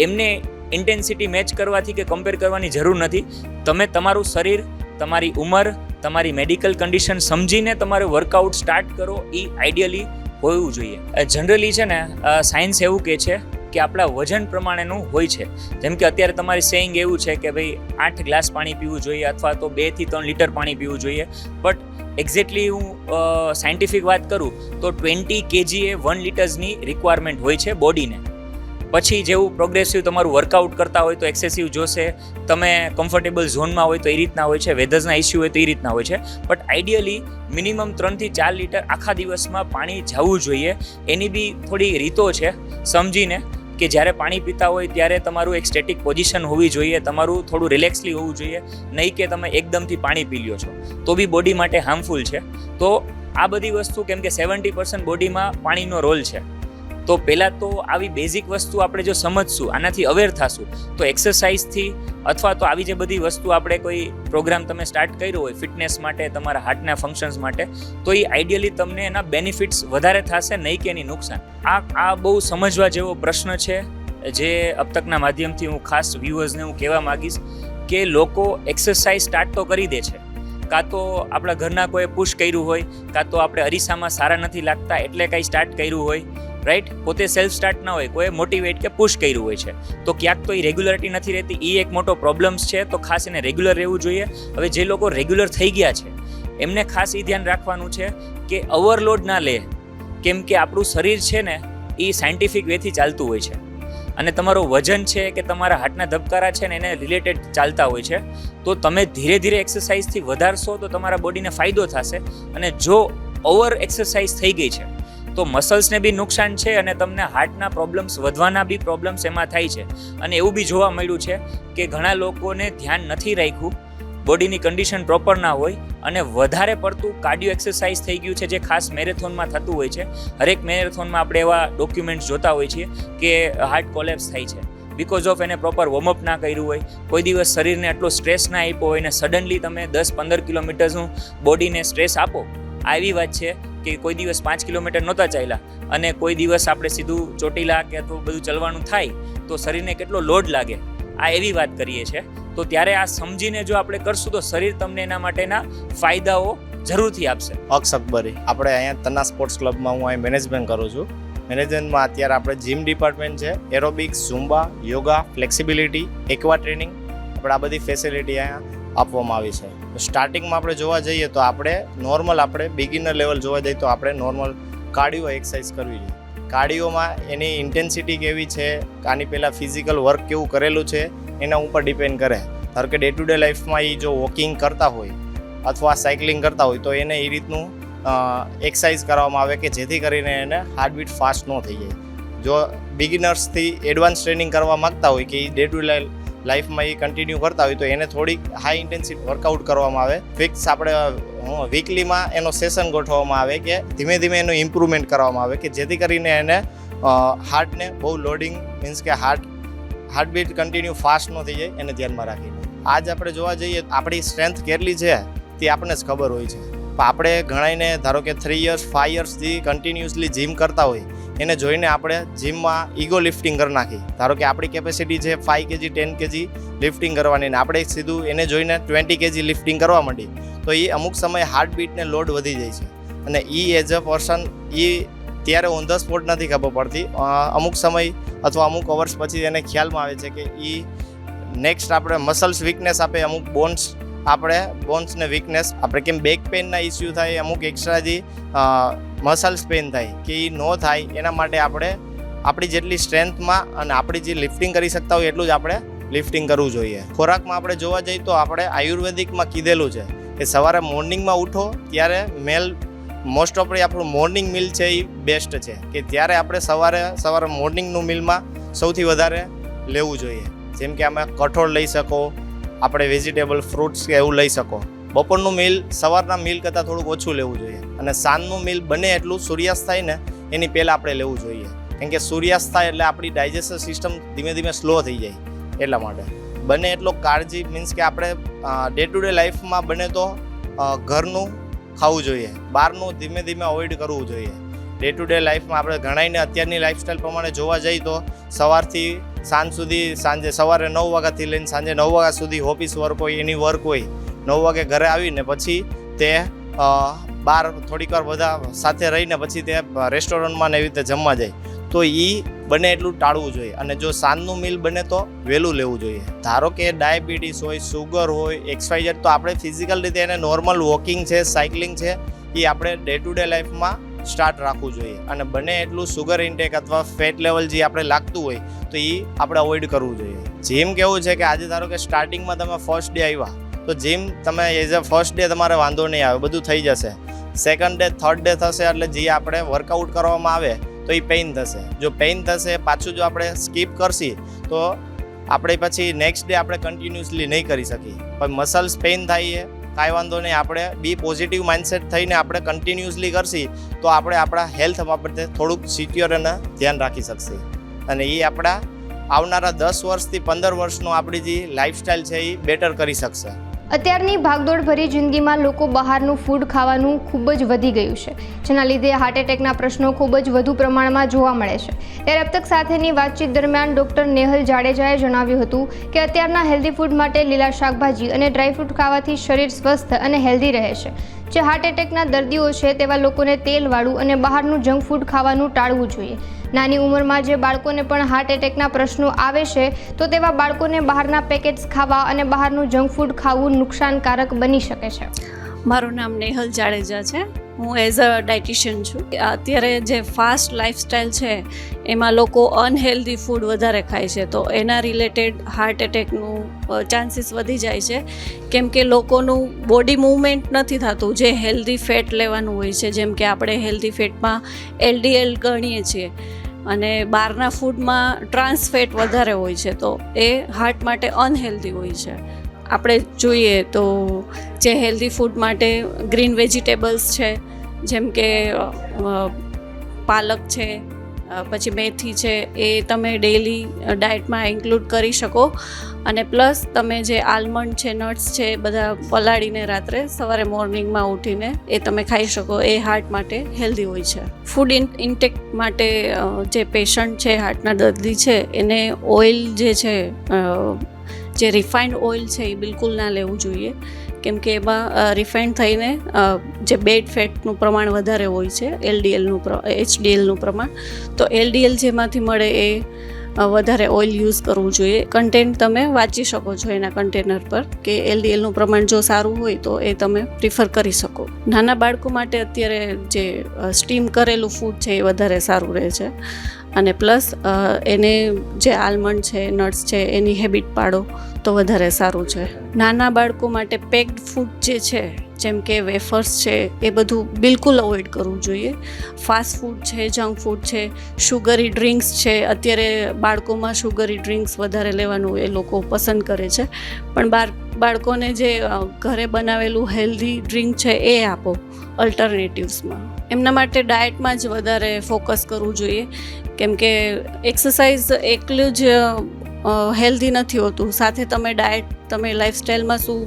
એમને ઇન્ટેન્સિટી મેચ કરવાથી કે કમ્પેર કરવાની જરૂર નથી. તમે તમારું શરીર, તમારી ઉંમર, તમારી મેડિકલ કન્ડિશન સમજીને તમારે વર્કઆઉટ સ્ટાર્ટ કરો, એ આઈડિયલી હોવું જોઈએ. જનરલી છે ને સાયન્સ એવું કહે છે કે આપણા વજન પ્રમાણેનું હોય છે. જેમ કે અત્યારે તમારી સેઇંગ એવું છે કે ભાઈ 8 ગ્લાસ પાણી પીવું જોઈએ અથવા તો 2 થી 3 લીટર પાણી પીવું જોઈએ, બટ એક્ઝેક્ટલી હું સાયન્ટિફિક વાત કરું તો 20 kg એ 1 લીટર્સની રિક્વાયરમેન્ટ હોય છે બોડીને. પછી જેવું પ્રોગ્રેસિવ તમારું વર્કઆઉટ કરતા હોય તો એક્સેસિવ જોશે, તમે કમ્ફર્ટેબલ ઝોનમાં હોય તો એ રીતના હોય છે, વેધર્સના ઇસ્યુ હોય તો એ રીતના હોય છે. બટ આઈડિયલી મિનિમમ 3 થી 4 લીટર આખા દિવસમાં પાણી જવું જોઈએ. એની બી થોડી રીતો છે સમજીને, કે જ્યારે પાણી પીતા હોય ત્યારે તમારું એક સ્ટેટિક પોઝિશન હોવી જોઈએ, તમારું થોડું રિલેક્સલી હોવું જોઈએ, નહીં કે તમે એકદમથી પાણી પી લ્યો છો તો બી બોડી માટે હાર્મફુલ છે. તો આ બધી વસ્તુ, કેમ કે 70% બોડીમાં પાણીનો રોલ છે, તો પહેલાં તો આવી બેઝિક વસ્તુ આપણે જો સમજશું, આનાથી અવેર થશું, તો એક્સરસાઇઝથી અથવા તો આવી જે બધી વસ્તુ આપણે કોઈ પ્રોગ્રામ તમે સ્ટાર્ટ કર્યો હોય ફિટનેસ માટે, તમારા હાર્ટના ફંક્શન્સ માટે, તો એ આઈડિયલી તમને એના બેનિફિટ્સ વધારે થશે, નહીં કે એની નુકસાન. આ બહુ સમજવા જેવો પ્રશ્ન છે, જે અબ તકના માધ્યમથી હું ખાસ વ્યૂઅર્સને હું કહેવા માગીશ કે લોકો એક્સરસાઇઝ સ્ટાર્ટ તો કરી દે છે, કાં તો આપણા ઘરના કોઈ પુશ કર્યું હોય, કાં તો આપણે અરીસામાં સારા નથી લાગતા એટલે કંઈ સ્ટાર્ટ કર્યું હોય, રાઈટ? પોતે સેલ્ફ સ્ટાર્ટ ના હોય, કોઈ મોટિવેટ કે પુશ કર્યું હોય છે, તો ક્યાંક તો એ રેગ્યુલરિટી નથી રહેતી. એ એક મોટો પ્રોબ્લેમ્સ છે, તો ખાસ એને રેગ્યુલર રહેવું જોઈએ. હવે જે લોકો રેગ્યુલર થઈ ગયા છે એમને ખાસ એ ધ્યાન રાખવાનું છે કે ઓવરલોડ ના લે, કેમ કે આપણું શરીર છે ને એ સાયન્ટિફિક વેથી ચાલતું હોય છે, અને તમારું વજન છે કે તમારા હાર્ટના ધબકારા છે ને એને રિલેટેડ ચાલતા હોય છે. તો તમે ધીરે ધીરે એક્સરસાઇઝથી વધારશો તો તમારા બોડીને ફાયદો થશે, અને જો ઓવર એક્સરસાઇઝ થઈ ગઈ છે તો મસલ્સને બી નુકસાન છે, અને તમને હાર્ટના પ્રોબ્લેમ્સ વધવાના બી પ્રોબ્લેમ્સ એમાં થાય છે. અને એવું બી જોવા મળ્યું છે કે ઘણા લોકોને ધ્યાન નથી રાખ્યું, બોડીની કન્ડિશન પ્રોપર ના હોય, અને વધારે પડતું કાર્ડિયો એક્સરસાઇઝ થઈ ગયું છે, જે ખાસ મેરેથોનમાં થતું હોય છે. હરેક મેરેથોનમાં આપણે એવા ડોક્યુમેન્ટ્સ જોતા હોઈએ છીએ કે હાર્ટ કોલેપ્સ થાય છે બિકોઝ ઓફ એને પ્રોપર વોર્મઅપ ના કર્યું હોય, કોઈ દિવસ શરીરને એટલો સ્ટ્રેસ ના આપ્યો હોય, ને સડનલી તમે 10-15 કિલોમીટરનું બોડીને સ્ટ્રેસ આપો. આ એવી વાત છે કે કોઈ દિવસ 5 કિલોમીટર નહોતા ચાલ્યા અને કોઈ દિવસ આપણે સીધું ચોટીલા કે તો બધું ચલવાનું થાય તો શરીરને કેટલો લોડ લાગે, આ એવી વાત કરીએ છીએ. તો ત્યારે આ સમજીને જો આપણે કરશું તો શરીર તમને એના માટેના ફાયદાઓ જરૂરથી આપશે. અક્ષ અકબરી, આપણે અહીંયા તન્ના સ્પોર્ટ્સ ક્લબમાં હું અહીં મેનેજમેન્ટ કરું છું. મેનેજમેન્ટમાં અત્યારે આપણે જીમ ડિપાર્ટમેન્ટ છે, aerobics, ઝુમ્બા, yoga, flexibility, aqua training, આપણે આ બધી ફેસિલિટી અહીંયા આપવામાં આવી છે. સ્ટાર્ટિંગમાં આપણે જોવા જઈએ તો આપણે નોર્મલ, આપણે બિગિનર લેવલ જોવા જઈએ તો આપણે નોર્મલ કાર્ડિયો એક્સરસાઇઝ કરવી જોઈએ. કાર્ડિયોમાં એની ઇન્ટેન્સિટી કેવી છે, આની પહેલાં ફિઝિકલ વર્ક કેવું કરેલું છે એના ઉપર ડિપેન્ડ કરે. ધારો કે ડે ટુ ડે લાઈફમાં એ જો વોકિંગ કરતા હોય અથવા સાયકલિંગ કરતા હોય તો એને એ રીતનું એક્સરસાઇઝ કરવામાં આવે કે જેથી કરીને એને હાર્ટબીટ ફાસ્ટ ન થઈ જાય. જો બિગિનર્સથી એડવાન્સ ટ્રેનિંગ કરવા માગતા હોય કે એ ડે ટુ ડે લાઈફમાં એ કન્ટિન્યુ કરતા હોય તો એને થોડીક હાઈ ઇન્ટેન્સિટી વર્કઆઉટ કરવામાં આવે. ફિક્સ આપણે વીકલીમાં એનો સેશન ગોઠવવામાં આવે કે ધીમે ધીમે એનું ઇમ્પ્રુવમેન્ટ કરવામાં આવે કે જેથી કરીને એને હાર્ટને બહુ લોડિંગ મીન્સ કે હાર્ટબીટ કન્ટિન્યુ ફાસ્ટ ન થઈ જાય એને ધ્યાનમાં રાખીને. આજ આપણે જોવા જઈએ આપણી સ્ટ્રેન્થ કેટલી છે તે આપણને જ ખબર હોય છે. આપણે ઘણાઈને ધારો કે 3 years 5 yearsથી કન્ટિન્યુઅસલી જીમ કરતા હોય એને જોઈને આપણે જીમમાં ઈગો લિફ્ટિંગ કરી નાખી. ધારો કે આપણી કેપેસિટી છે 5 kg 10 kg લિફ્ટિંગ કરવાની, ને આપણે સીધું એને જોઈને 20 kg લિફ્ટિંગ કરવા માંડી તો એ અમુક સમયે હાર્ટબીટને લોડ વધી જાય છે. અને એ એઝ અ પર્સન એ ત્યારે ઓન ધ સ્પોટ નથી ખબર પડતી, અમુક સમય અથવા અમુક અવર્સ પછી એને ખ્યાલમાં આવે છે કે એ નેક્સ્ટ આપણે મસલ્સ વીકનેસ આપે, અમુક બોન્સને વીકનેસ આપણે કેમ બેક પેનના ઇસ્યુ થાય, અમુક એક્સ્ટ્રાથી મસલ્સ પેન થાય કે એ ન થાય એના માટે આપણે આપણી જેટલી સ્ટ્રેન્થમાં અને આપણી જે લિફ્ટિંગ કરી શકતા હોય એટલું જ આપણે લિફ્ટિંગ કરવું જોઈએ. ખોરાકમાં આપણે જોવા જઈએ તો આપણે આયુર્વેદિકમાં કીધેલું છે કે સવારે મોર્નિંગમાં ઉઠો ત્યારે મોસ્ટ ઓફ આપણું મોર્નિંગ મિલ છે એ બેસ્ટ છે કે ત્યારે આપણે સવારે મોર્નિંગનું મિલમાં સૌથી વધારે લેવું જોઈએ. જેમ કે અમે કઠોળ લઈ શકો, આપણે વેજીટેબલ ફ્રૂટ્સ કે એવું લઈ શકો. બપોરનું મિલ સવારના મિલ કરતાં થોડુંક ઓછું લેવું જોઈએ, અને સાંજનું મિલ બને એટલું સૂર્યાસ્ત થાય ને એની પહેલાં આપણે લેવું જોઈએ, કેમ કે સૂર્યાસ્ત થાય એટલે આપણી ડાયજેસ્ટિવ સિસ્ટમ ધીમે ધીમે સ્લો થઈ જાય. એટલા માટે બને એટલો કાળજી મીન્સ કે આપણે ડે ટુ ડે લાઈફમાં બને તો ઘરનું ખાવું જોઈએ, બહારનું ધીમે ધીમે અવોઇડ કરવું જોઈએ. ડે ટુ ડે લાઈફમાં આપણે ઘણાઈને અત્યારની લાઈફસ્ટાઈલ પ્રમાણે જોવા જઈએ તો સવારથી સાંજ સુધી, સવારે 9 વાગ્યાથી લઈને સાંજે 9 વાગ્યા સુધી ઓફિસ વર્ક હોય, એની વર્ક હોય, 9 વાગે ઘરે આવીને પછી તે બહાર થોડીક વાર બધા સાથે રહીને પછી તે રેસ્ટોરન્ટમાં ને એવી રીતે જમવા જાય. તો એ બને એટલું ટાળવું જોઈએ, અને જો સાંજનું મિલ બને તો વહેલું લેવું જોઈએ. ધારો કે ડાયાબિટીસ હોય, સુગર હોય, XYZ, તો આપણે ફિઝિકલ રીતે એને નોર્મલ વોકિંગ છે, સાયકલિંગ છે, એ આપણે ડે ટુ ડે લાઈફમાં સ્ટાર્ટ રાખવું જોઈએ અને બને એટલું સુગર ઇન્ટેક અથવા ફેટ લેવલ જે આપણે લાગતું હોય તો એ આપણે અવોઇડ કરવું જોઈએ. જીમ કેવું છે કે આજે ધારો કે સ્ટાર્ટિંગમાં તમે ફર્સ્ટ ડે આવ્યા તો જીમ તમે એઝ અ ફર્સ્ટ ડે તમારે વાંધો નહીં આવે, બધું થઈ જશે. સેકન્ડ ડે થર્ડ ડે થશે એટલે જે આપણે વર્કઆઉટ કરવામાં આવે તો એ પેઇન થશે. જો પેઇન થશે પાછું જો આપણે સ્કીપ કરશી તો આપણે પછી નેક્સ્ટ ડે આપણે કન્ટિન્યુઅસલી નહીં કરી શકીએ. પણ મસલ્સ પેઇન થાય કાંઈ વાંધો નહીં, આપણે બી પોઝિટિવ માઇન્ડસેટ થઈને આપણે કન્ટિન્યુઅસલી કરશી તો આપણે આપણા હેલ્થ બાબતે થોડુંક સિક્યોર અને ધ્યાન રાખી શકશે. અને એ આપણા આવનારા 10 વર્ષથી 15 વર્ષનો આપણી જે લાઈફસ્ટાઈલ છે એ બેટર કરી શકશે. અત્યારની ભાગદોડ ભરી જિંદગીમાં લોકો બહારનું ફૂડ ખાવાનું ખૂબ જ વધી ગયું છે, જેના લીધે હાર્ટ એટેકના પ્રશ્નો ખૂબ જ વધુ પ્રમાણમાં જોવા મળે છે. ત્યારે અબ તક સાથેની વાતચીત દરમિયાન ડૉક્ટર નેહલ જાડેજાએ જણાવ્યું હતું કે અત્યારના હેલ્ધી ફૂડ માટે લીલા શાકભાજી અને ડ્રાયફ્રૂટ ખાવાથી શરીર સ્વસ્થ અને હેલ્ધી રહે છે. જે હાર્ટ એટેકના દર્દીઓ છે તેવા લોકોને તેલવાળું અને બહારનું જંક ફૂડ ખાવાનું ટાળવું જોઈએ. નાની ઉંમરમાં જે બાળકોને પણ હાર્ટ એટેકના પ્રશ્નો આવે છે તો તેવા બાળકોને બહારના પેકેટ્સ ખાવા અને બહારનું જંક ફૂડ ખાવું નુકસાનકારક બની શકે છે. મારું નામ નેહલ જાડેજા છે. હું એઝ અ ડાયટિશિયન છું. અત્યારે જે ફાસ્ટ લાઈફસ્ટાઈલ છે એમાં લોકો અનહેલ્ધી ફૂડ વધારે ખાય છે, તો એના રિલેટેડ હાર્ટ એટેકનું ચાન્સીસ વધી જાય છે. કેમ કે લોકોનું બોડી મૂવમેન્ટ નથી થતું જે હેલ્ધી ફેટ લેવાનું હોય છે. જેમ કે આપણે હેલ્ધી ફેટમાં LDL ગણીએ છીએ અને બહારના ફૂડમાં ટ્રાન્સ ફેટ વધારે હોય છે, તો એ હાર્ટ માટે અનહેલ્ધી હોય છે. આપણે જોઈએ તો જે હેલ્ધી ફૂડ માટે ગ્રીન વેજીટેબલ્સ છે, જેમ કે પાલક છે, પછી મેથી છે, એ તમે ડેઈલી ડાયટમાં ઇન્ક્લુડ કરી શકો. અને પ્લસ તમે જે આલમંડ છે, નટ્સ છે, બધા પલાળીને રાત્રે સવારે મોર્નિંગમાં ઉઠીને એ તમે ખાઈ શકો. એ હાર્ટ માટે હેલ્ધી હોય છે. ફૂડ ઇન્ટેક માટે જે પેશન્ટ છે, હાર્ટના દર્દી છે, એને ઓઇલ જે છે, જે રિફાઇન્ડ ઓઇલ છે એ બિલકુલ ના લેવું જોઈએ. કેમ કે એમાં રિફાઇન્ડ થઈને જે બેડ ફેટનું પ્રમાણ વધારે હોય છે, HDLનું પ્રમાણ, તો LDL જેમાંથી મળે એ વધારે ઓઇલ યુઝ કરવું જોઈએ. કન્ટેન્ટ તમે વાંચી શકો છો એના કન્ટેનર પર કે LDLનું પ્રમાણ જો સારું હોય તો એ તમે પ્રિફર કરી શકો. નાના બાળકો માટે અત્યારે જે સ્ટીમ કરેલું ફૂડ છે એ વધારે સારું રહે છે. અને પ્લસ એને જે આલમંડ છે, નટ્સ છે, એની હેબિટ પાડો તો વધારે સારું છે. નાના બાળકો માટે પેક્ડ ફૂડ જે છે, જેમ કે વેફર્સ છે, એ બધું બિલકુલ અવોઇડ કરવું જોઈએ. ફાસ્ટ ફૂડ છે, જંક ફૂડ છે, શુગરી ડ્રિંક્સ છે, અત્યારે બાળકોમાં શુગરી ડ્રિંક્સ વધારે લેવાનું એ લોકો પસંદ કરે છે. પણ બાળકોને જે ઘરે બનાવેલું હેલ્ધી ડ્રિંક છે એ આપો અલ્ટરનેટિવ્સમાં. એમના માટે ડાયટમાં જ વધારે ફોકસ કરવું જોઈએ. કેમ કે એક્સરસાઇઝ એકલું જ હેલ્ધી નથી હોતું, સાથે તમે લાઈફસ્ટાઈલમાં શું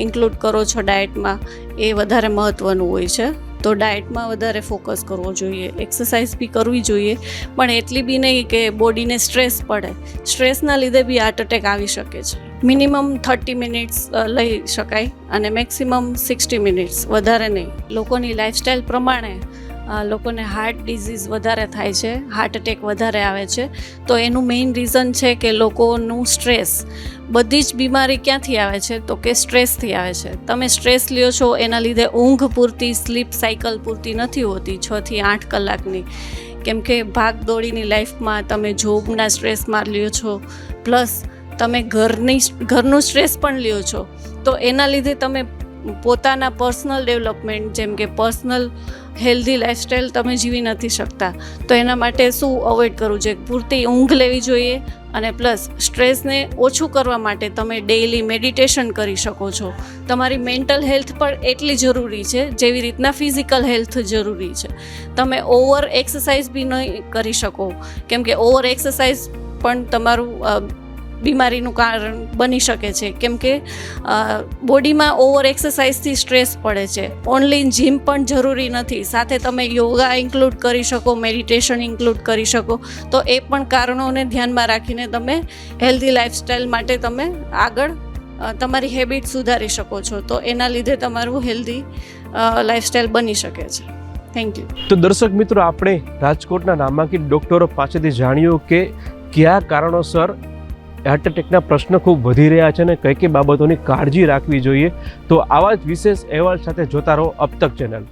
ઇન્ક્લુડ કરો છો ડાયટમાં એ વધારે મહત્ત્વનું હોય છે. તો ડાયટમાં વધારે ફોકસ કરવો જોઈએ. એક્સરસાઇઝ બી કરવી જોઈએ, પણ એટલી બી નહીં કે બોડીને સ્ટ્રેસ પડે. સ્ટ્રેસના લીધે બી હાર્ટ એટેક આવી શકે છે. મિનિમમ 30 મિનિટ્સ લઈ શકાય અને મેક્સિમમ 60 મિનિટ્સ, વધારે નહીં. લોકોની લાઈફસ્ટાઈલ પ્રમાણે લોકોને હાર્ટ ડિઝીઝ વધારે થાય છે, હાર્ટ એટેક વધારે આવે છે. તો એનું મેઇન રીઝન છે કે લોકોનું સ્ટ્રેસ. બધી જ બીમારી ક્યાંથી આવે છે તો કે સ્ટ્રેસથી આવે છે. તમે સ્ટ્રેસ લ્યો છો એના લીધે ઊંઘ પૂરતી, સ્લીપ સાયકલ પૂરતી નથી હોતી 6 થી 8 કલાકની. કેમ કે ભાગ દોડીની લાઈફમાં તમે જોબના સ્ટ્રેસમાં લ્યો છો, પ્લસ તમે ઘરનું સ્ટ્રેસ પણ લ્યો છો, તો એના લીધે તમે પોતાના પર્સનલ ડેવલપમેન્ટ, જેમ કે પર્સનલ હેલ્ધી લાઈફસ્ટાઈલ તમે જીવી નથી શકતા. તો એના માટે શું અવોઇડ કરવું જોઈએ? પૂરતી ઊંઘ લેવી જોઈએ. અને પ્લસ સ્ટ્રેસને ઓછું કરવા માટે તમે ડેઈલી મેડિટેશન કરી શકો છો. તમારી મેન્ટલ હેલ્થ પણ એટલી જરૂરી છે જેવી રીતના ફિઝિકલ હેલ્થ જરૂરી છે. તમે ઓવર એક્સરસાઇઝ બી નહીં કરી શકો, કેમ કે ઓવર એક્સરસાઇઝ પણ તમારું બીમારીનું કારણ બની શકે છે. કેમ કે બોડીમાં ઓવર એક્સરસાઇઝથી સ્ટ્રેસ પડે છે. ઓનલી જીમ પણ જરૂરી નથી, સાથે તમે યોગા ઇન્ક્લુડ કરી શકો, મેડિટેશન ઇન્ક્લુડ કરી શકો. તો એ પણ કારણોને ધ્યાનમાં રાખીને તમે હેલ્ધી લાઈફસ્ટાઈલ માટે તમે આગળ તમારી હેબિટ સુધારી શકો છો. તો એના લીધે તમારું હેલ્ધી લાઈફસ્ટાઈલ બની શકે છે. Thank you. તો દર્શક મિત્રો, આપણે રાજકોટના નામાંકિત ડૉક્ટરો પાસેથી જાણ્યું કે કયા કારણોસર હાર્ટ એટેકના પ્રશ્ન ખૂબ વધી રહ્યા છે અને કઈ કઈ બાબતોની કાળજી રાખવી જોઈએ. તો આવા જ વિશેષ અહેવાલ સાથે જોતા રહો અબ તક ચેનલ.